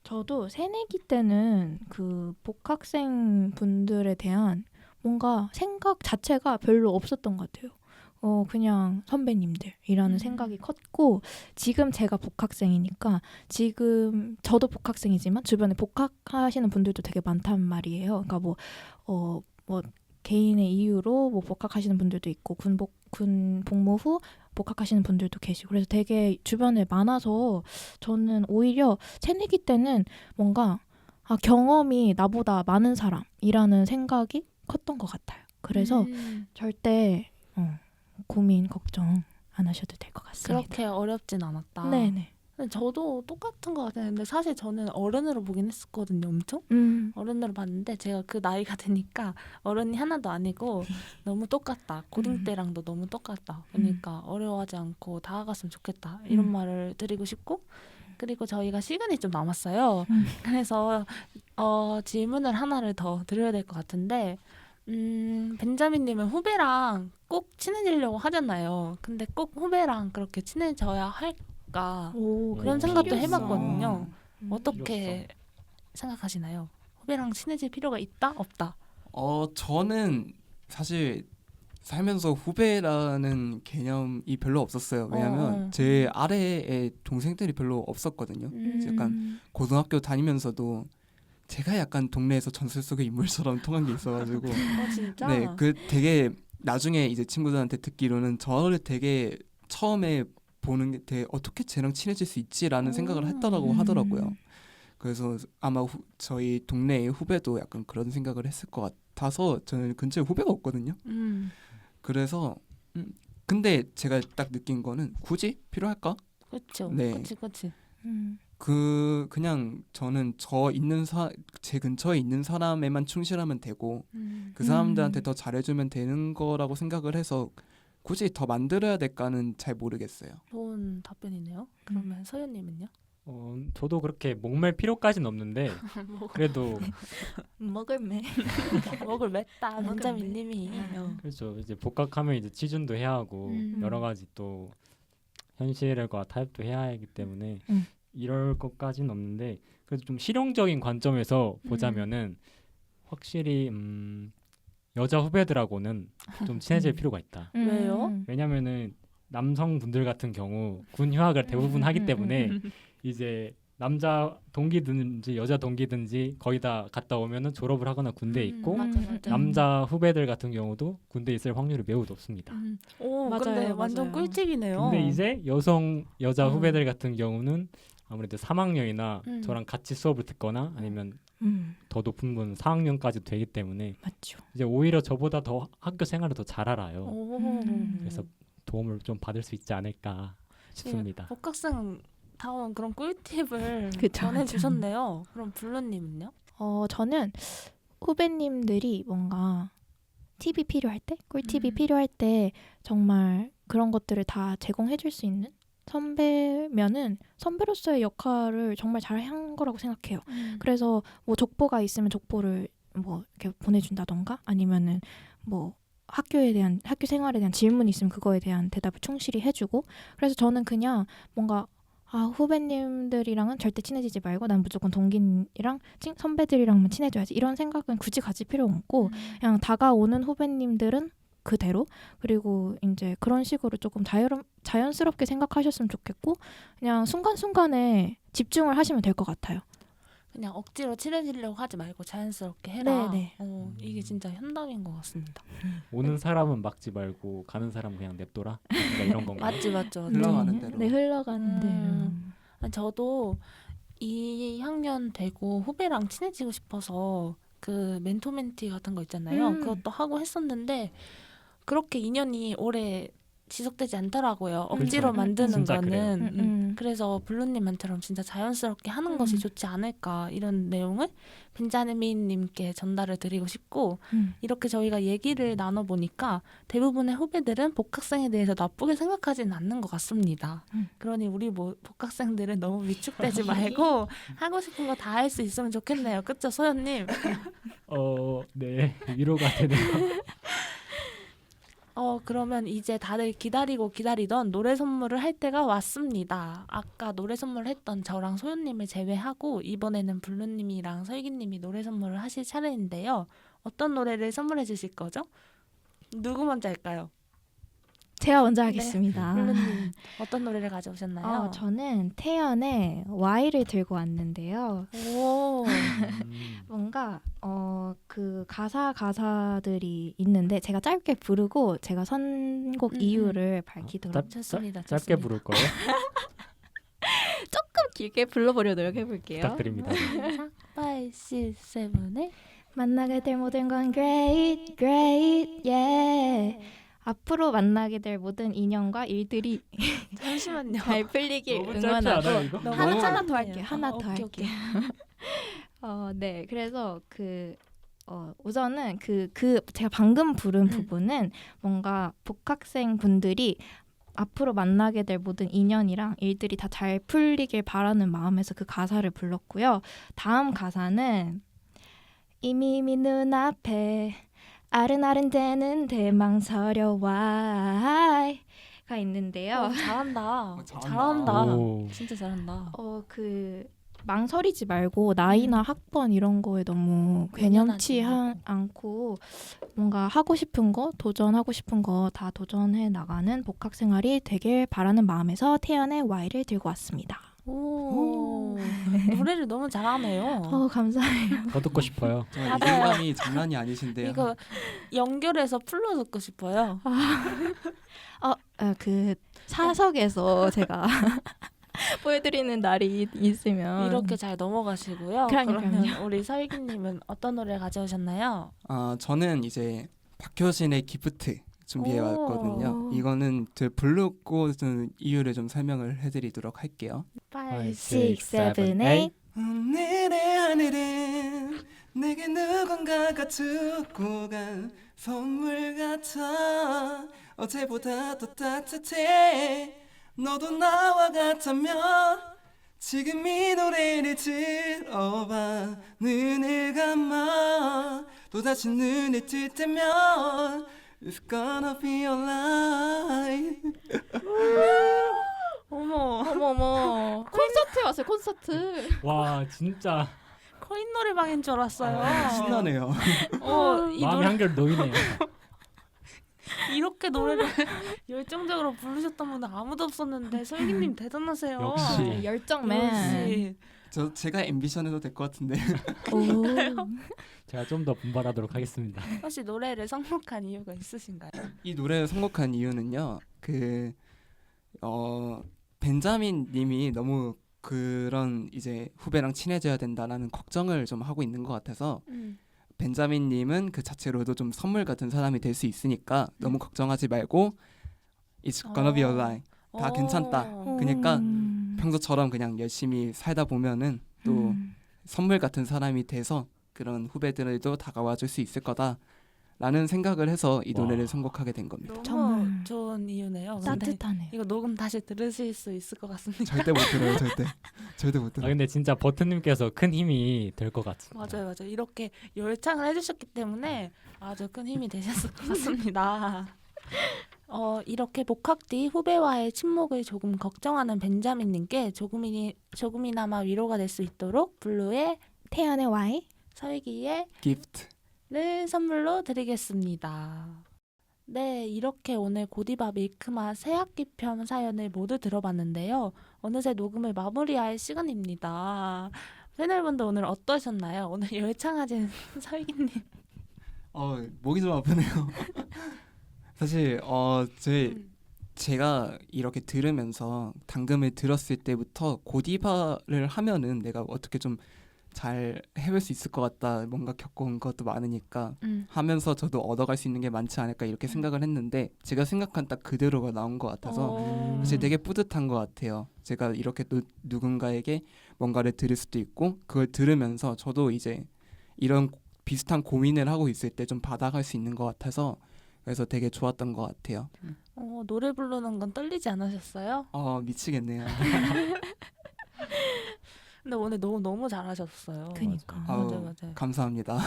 저도 새내기 때는 그 복학생 분들에 대한 뭔가 생각 자체가 별로 없었던 것 같아요. 그냥 선배님들이라는 생각이 컸고 지금 제가 복학생이니까 지금 저도 복학생이지만 주변에 복학하시는 분들도 되게 많단 말이에요. 그러니까 뭐 개인의 이유로 뭐 복학하시는 분들도 있고 군 복무 후 복학하시는 분들도 계시고 그래서 되게 주변에 많아서 저는 오히려 새내기 때는 뭔가 경험이 나보다 많은 사람이라는 생각이 컸던 것 같아요. 그래서 절대 고민 걱정 안 하셔도 될 것 같습니다. 그렇게 어렵진 않았다. 네네. 근데 저도 똑같은 것 같아요. 근데 사실 저는 어른으로 보긴 했었거든요. 엄청 어른으로 봤는데 제가 그 나이가 되니까 어른이 하나도 아니고 너무 똑같다. 고딩 때랑도 너무 똑같다. 그러니까 어려워하지 않고 다가갔으면 좋겠다. 이런 말을 드리고 싶고 그리고 저희가 시간이 좀 남았어요. 그래서 질문을 하나를 더 드려야 될 것 같은데 벤자민님은 후배랑 꼭 친해지려고 하잖아요. 근데 꼭 후배랑 그렇게 친해져야 할까? 그런 생각도 필요성. 해봤거든요. 어떻게 생각하시나요? 후배랑 친해질 필요가 있다? 없다? 저는 사실 살면서 후배라는 개념이 별로 없었어요. 왜냐면 제 아래에 동생들이 별로 없었거든요. 약간 고등학교 다니면서도 제가 약간 동네에서 전설 속의 인물처럼 통한 게 있어가지고 진짜? 네, 그 되게 나중에 이제 친구들한테 듣기로는 저를 되게 처음에 보는 게 되게 어떻게 쟤랑 친해질 수 있지라는 생각을 했다라고 하더라고요. 그래서 아마 저희 동네의 후배도 약간 그런 생각을 했을 것 같아서 저는 근처에 후배가 없거든요. 그래서 근데 제가 딱 느낀 거는 굳이 필요할까? 그렇죠. 네. 그렇지. 그냥 저는 제 근처에 있는 사람에만 충실하면 되고 그 사람들한테 더 잘해주면 되는 거라고 생각을 해서 굳이 더 만들어야 될까는 잘 모르겠어요. 좋은 답변이네요. 그러면 서현님은요? 저도 그렇게 목맬 필요까지는 없는데 그래도 먹을 매. 먹을 맸다. 먹을 벤자민님이. 그렇죠. 이제 복학하면 이제 취준도 해야 하고 여러 가지 또 현실과 타협도 해야 하기 때문에 이럴 것까지는 없는데 그래도 좀 실용적인 관점에서 보자면은 확실히 여자 후배들하고는 좀 친해질 필요가 있다. 왜요? 왜냐면은 남성분들 같은 경우 군 휴학을 대부분 하기 때문에 이제 남자 동기든지 여자 동기든지 거의 다 갔다 오면은 졸업을 하거나 군대에 있고 맞아. 남자 후배들 같은 경우도 군대에 있을 확률이 매우 높습니다. 오, 맞아요, 근데 완전 맞아요. 꿀팁이네요. 근데 이제 여자 후배들 같은 경우는 아무래도 3학년이나 저랑 같이 수업을 듣거나 아니면 더 높은 분 4학년까지 되기 때문에 맞죠. 이제 오히려 저보다 더 학교 생활을 더 잘 알아요. 오. 그래서 도움을 좀 받을 수 있지 않을까 싶습니다. 복학생 다운 그런 꿀팁을 그쵸, 전해주셨네요. 그럼 블루님은요? 저는 후배님들이 뭔가 팁이 필요할 때, 꿀팁이 음. 필요할 때 정말 그런 것들을 다 제공해 줄 수 있는 선배면은 선배로서의 역할을 정말 잘 한 거라고 생각해요. 그래서 뭐 족보가 있으면 족보를 뭐 이렇게 보내준다던가 아니면은 뭐 학교 생활에 대한 질문이 있으면 그거에 대한 대답을 충실히 해주고 그래서 저는 그냥 뭔가 후배님들이랑은 절대 친해지지 말고 난 무조건 동기랑 선배들이랑만 친해져야지 이런 생각은 굳이 가질 필요 없고 그냥 다가오는 후배님들은 그대로 그리고 이제 그런 식으로 조금 자연스럽게 생각하셨으면 좋겠고 그냥 순간순간에 집중을 하시면 될 것 같아요. 그냥 억지로 친해지려고 하지 말고 자연스럽게 해라. 네네. 이게 진짜 현답인 것 같습니다. 오는 사람은 막지 말고 가는 사람은 그냥 냅둬라. 그러니까 이런 건가요? 맞죠. 흘러가는 대로. 네, 흘러가는 대로. 아니, 저도 2학년 되고 후배랑 친해지고 싶어서 그 멘토 멘티 같은 거 있잖아요. 그것도 하고 했었는데 그렇게 인연이 오래 지속되지 않더라고요. 억지로 그렇죠. 만드는 진짜 그래요. 거는. 그래서 블루님한테럼 진짜 자연스럽게 하는 것이 좋지 않을까 이런 내용을 벤자민님께 전달을 드리고 싶고 이렇게 저희가 얘기를 나눠보니까 대부분의 후배들은 복학생에 대해서 나쁘게 생각하지는 않는 것 같습니다. 그러니 우리 복학생들은 너무 위축되지 말고 하고 싶은 거 다 할 수 있으면 좋겠네요. 그쵸, 소연님? 네. 위로가 되네요. 그러면 이제 다들 기다리고 기다리던 노래 선물을 할 때가 왔습니다. 아까 노래 선물을 했던 저랑 소연님을 제외하고 이번에는 블루님이랑 설기님이 노래 선물을 하실 차례인데요. 어떤 노래를 선물해 주실 거죠? 누구 먼저 할까요? 제가 먼저 하겠습니다. 블루님 어떤 노래를 가져오셨나요? 저는 태연의 Y를 들고 왔는데요. 오, 뭔가 그 가사들이 있는데 제가 짧게 부르고 제가 선곡 이유를 밝히도록 좋습니다. 짧게 부를 거예요? 조금 길게 불러보려 노력해볼게요. 부탁드립니다. 5, 6, 7에 만나게 될 모든 건 great, great, yeah. 앞으로 만나게 될 모든 인연과 일들이 잠시만요. 잘 풀리길 너무 짧지 않아요, 응원하고 이거? 너무 하나 짧네요. 더 할게요. 하나 더 오케이, 할게요. 오케이. 네, 그래서 우선은 제가 방금 부른 부분은 뭔가 복학생 분들이 앞으로 만나게 될 모든 인연이랑 일들이 다 잘 풀리길 바라는 마음에서 그 가사를 불렀고요. 다음 가사는 이미 눈앞에 아른아른대는 대망설여와 가 있는데요. 잘한다. 잘한다. 잘한다. 오. 진짜 잘한다. 망설이지 말고 나이나 학번 이런 거에 너무 괴념치 않고 뭔가 하고 싶은 거, 도전하고 싶은 거 다 도전해 나가는 복학 생활이 되길 바라는 마음에서 태연의 Y를 들고 왔습니다. 오, 노래를 너무 잘하네요. 감사해요. 더 듣고 싶어요. 정말 맞아요. 이감이 장난이 아니신데요. 이거 연결해서 풀로 듣고 싶어요. 그 사석에서 제가 보여드리는 날이 있으면 이렇게 잘 넘어가시고요. 그러니까요. 그러면 우리 설기님은 어떤 노래 가져오셨나요? 저는 이제 박효신의 기프트 준비해 오. 왔거든요. 이거는 제 불렀고 이유를 좀 설명을 해드리도록 할게요. 5, 6, 7, 8 오늘의 하늘은 내게 누군가가 주고 간 선물 같아. 어제보다 더 따뜻해. 너도 나와 같다면 지금 이 노래를 들어봐. 눈을 감아 또다시 눈을 뜰 때면 It's gonna be alright. 어머 콘서트에 왔어요. 콘서트. 와 진짜 코인 노래방인 줄 알았어요. 신나네요. 이 마음이 노래 한결 놓이네요. 이렇게 노래를 열정적으로 부르셨던 분은 아무도 없었는데 설기님 대단하세요. 역시. 열정맨. 역시. 제가 앰비션해도 될 것 같은데. 제가 좀 더 분발하도록 하겠습니다. 혹시 노래를 선곡한 이유가 있으신가요? 이 노래를 선곡한 이유는요. 벤자민 님이 너무 그런 이제 후배랑 친해져야 된다라는 걱정을 좀 하고 있는 것 같아서 벤자민 님은 그 자체로도 좀 선물 같은 사람이 될 수 있으니까 너무 걱정하지 말고 It's gonna be alright. 다 괜찮다. 그러니까 평소처럼 그냥 열심히 살다 보면은 또 선물 같은 사람이 돼서 그런 후배들도 다가와 줄 수 있을 거다라는 생각을 해서 이 노래를 와. 선곡하게 된 겁니다. 너무 정말 좋은 이유네요. 근데 따뜻하네요. 이거 녹음 다시 들으실 수 있을 것 같습니다. 절대 못 들어요. 절대 못 아 들어요. 근데 진짜 버튼님께서 큰 힘이 될 것 같습니다. 맞아요. 이렇게 열창을 해주셨기 때문에 아주 큰 힘이 되셨을 것 같습니다. 이렇게 복학 뒤 후배와의 친목을 조금 걱정하는 벤자민님께 조금이나마 위로가 될 수 있도록 블루의 태연의 Y. 설기의 기프트. 를 선물로 드리겠습니다. 네, 이렇게 오늘 고디바 밀크맛 새학기 편 사연을 모두 들어봤는데요. 어느새 녹음을 마무리할 시간입니다. 패널분들 오늘 어떠셨나요? 오늘 열창하신 설기님. 목이 좀 아프네요. 사실 제가 이렇게 들으면서 당금을 들었을 때부터 고디바를 하면은 내가 어떻게 좀 잘 해볼 수 있을 것 같다. 뭔가 겪어온 것도 많으니까 하면서 저도 얻어갈 수 있는 게 많지 않을까 이렇게 생각을 했는데 제가 생각한 딱 그대로가 나온 것 같아서 사실 되게 뿌듯한 것 같아요. 제가 이렇게 또 누군가에게 뭔가를 들을 수도 있고 그걸 들으면서 저도 이제 이런 비슷한 고민을 하고 있을 때 좀 받아갈 수 있는 것 같아서 그래서 되게 좋았던 것 같아요. 노래 부르는 건 떨리지 않으셨어요? 미치겠네요. 근데 오늘 너무 잘하셨어요. 그니까. 맞아요. 감사합니다.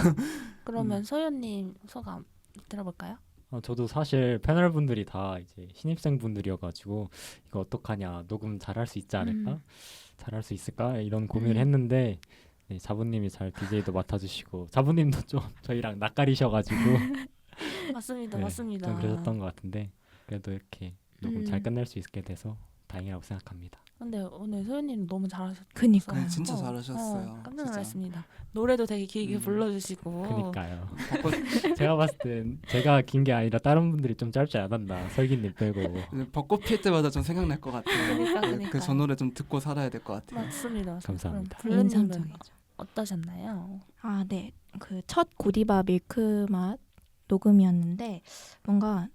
그러면 소연님 소감 들어볼까요? 저도 사실 패널분들이 다 이제 신입생분들이어가지고 이거 어떡하냐 녹음 잘할 수 있지 않을까? 잘할 수 있을까? 이런 고민을 했는데 네, 자부님이 잘 DJ도 맡아주시고 자부님도 좀 저희랑 낯가리셔가지고 맞습니다. 네, 맞습니다. 좀 그러셨던 것 같은데 그래도 이렇게 녹음 잘 끝낼 수 있게 돼서 다행이라고 생각합니다. 근데 오늘 소연님 너무 잘하셨어요. 그니까요. 네, 진짜 잘하셨어요. 깜짝 진짜. 놀랐습니다. 노래도 되게 길게 불러주시고. 그니까요. 제가 봤을 땐 제가 긴 게 아니라 다른 분들이 좀 짧지 않았나 설기님 빼고. 벚꽃 필 때마다 좀 생각날 것 같아요. 그러니까. 그 저 노래 좀 듣고 살아야 될 것 같아요. 맞습니다. 감사합니다. 그럼 블루님은 인상적이죠. 어떠셨나요? 네. 그 첫 고디바 밀크맛 녹음이었는데 뭔가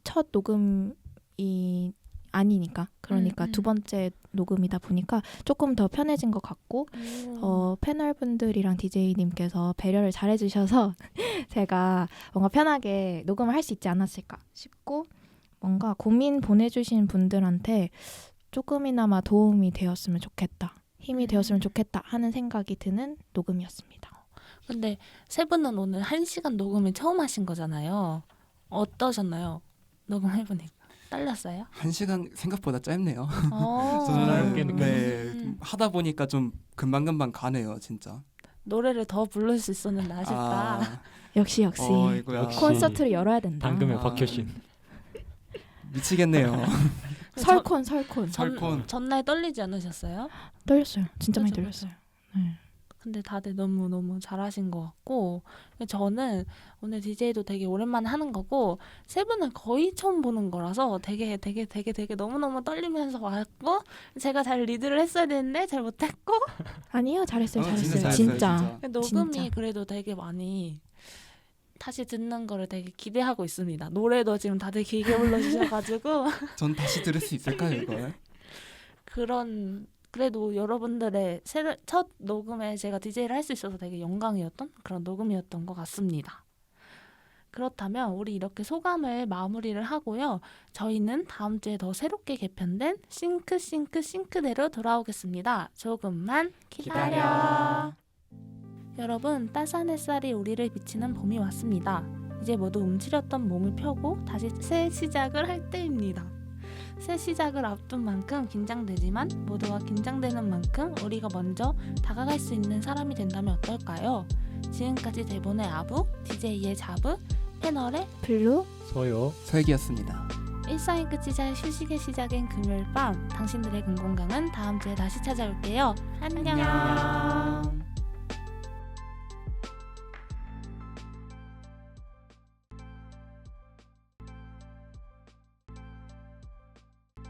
첫 녹음이 아니니까 그러니까 두 번째 녹음이다 보니까 조금 더 편해진 것 같고 패널분들이랑 DJ님께서 배려를 잘해주셔서 제가 뭔가 편하게 녹음을 할 수 있지 않았을까 싶고 뭔가 고민 보내주신 분들한테 조금이나마 도움이 되었으면 좋겠다. 힘이 되었으면 좋겠다 하는 생각이 드는 녹음이었습니다. 근데 세 분은 오늘 1시간 녹음을 처음 하신 거잖아요. 어떠셨나요? 녹음해보니까. 떨렸어요? 1시간 생각보다 짧네요. 어. 짧게 느껴졌어요. 좀 하다 보니까 좀 금방금방 가네요, 진짜. 노래를 더 부를 수 있었는데 아쉽다. 역시 이거야. 역시. 콘서트를 열어야 된다. 당금의 아. 박효신. 미치겠네요. 설콘 설콘. 전날 떨리지 않으셨어요? 떨렸어요. 진짜 많이 그죠, 떨렸어요. 네. 근데 다들 너무 잘하신 것 같고 저는 오늘 DJ도 되게 오랜만에 하는 거고 세 분을 거의 처음 보는 거라서 되게 너무너무 떨리면서 왔고 제가 잘 리드를 했어야 되는데 잘 못했고 아니요, 잘했어요. 진짜 잘했어요. 잘했어요, 진짜. 녹음이 진짜. 그래도 되게 많이 다시 듣는 거를 되게 기대하고 있습니다. 노래도 지금 다들 길게 불러주셔가지고 전 다시 들을 수 있을까요, 이걸? 그래도 여러분들의 첫 녹음에 제가 DJ를 할 수 있어서 되게 영광이었던 그런 녹음이었던 것 같습니다. 그렇다면 우리 이렇게 소감을 마무리를 하고요. 저희는 다음 주에 더 새롭게 개편된 싱크대로 돌아오겠습니다. 조금만 기다려. 여러분, 따스한 햇살이 우리를 비치는 봄이 왔습니다. 이제 모두 움츠렸던 몸을 펴고 다시 새 시작을 할 때입니다. 새 시작을 앞둔 만큼 긴장되지만 모두가 긴장되는 만큼 우리가 먼저 다가갈 수 있는 사람이 된다면 어떨까요? 지금까지 대본의 아부, DJ의 자부, 패널의 블루 소요. 서혁이었습니다. 일상의 끝이자 휴식의 시작인 금요일 밤 당신들의 금공강은 다음 주에 다시 찾아올게요. 안녕.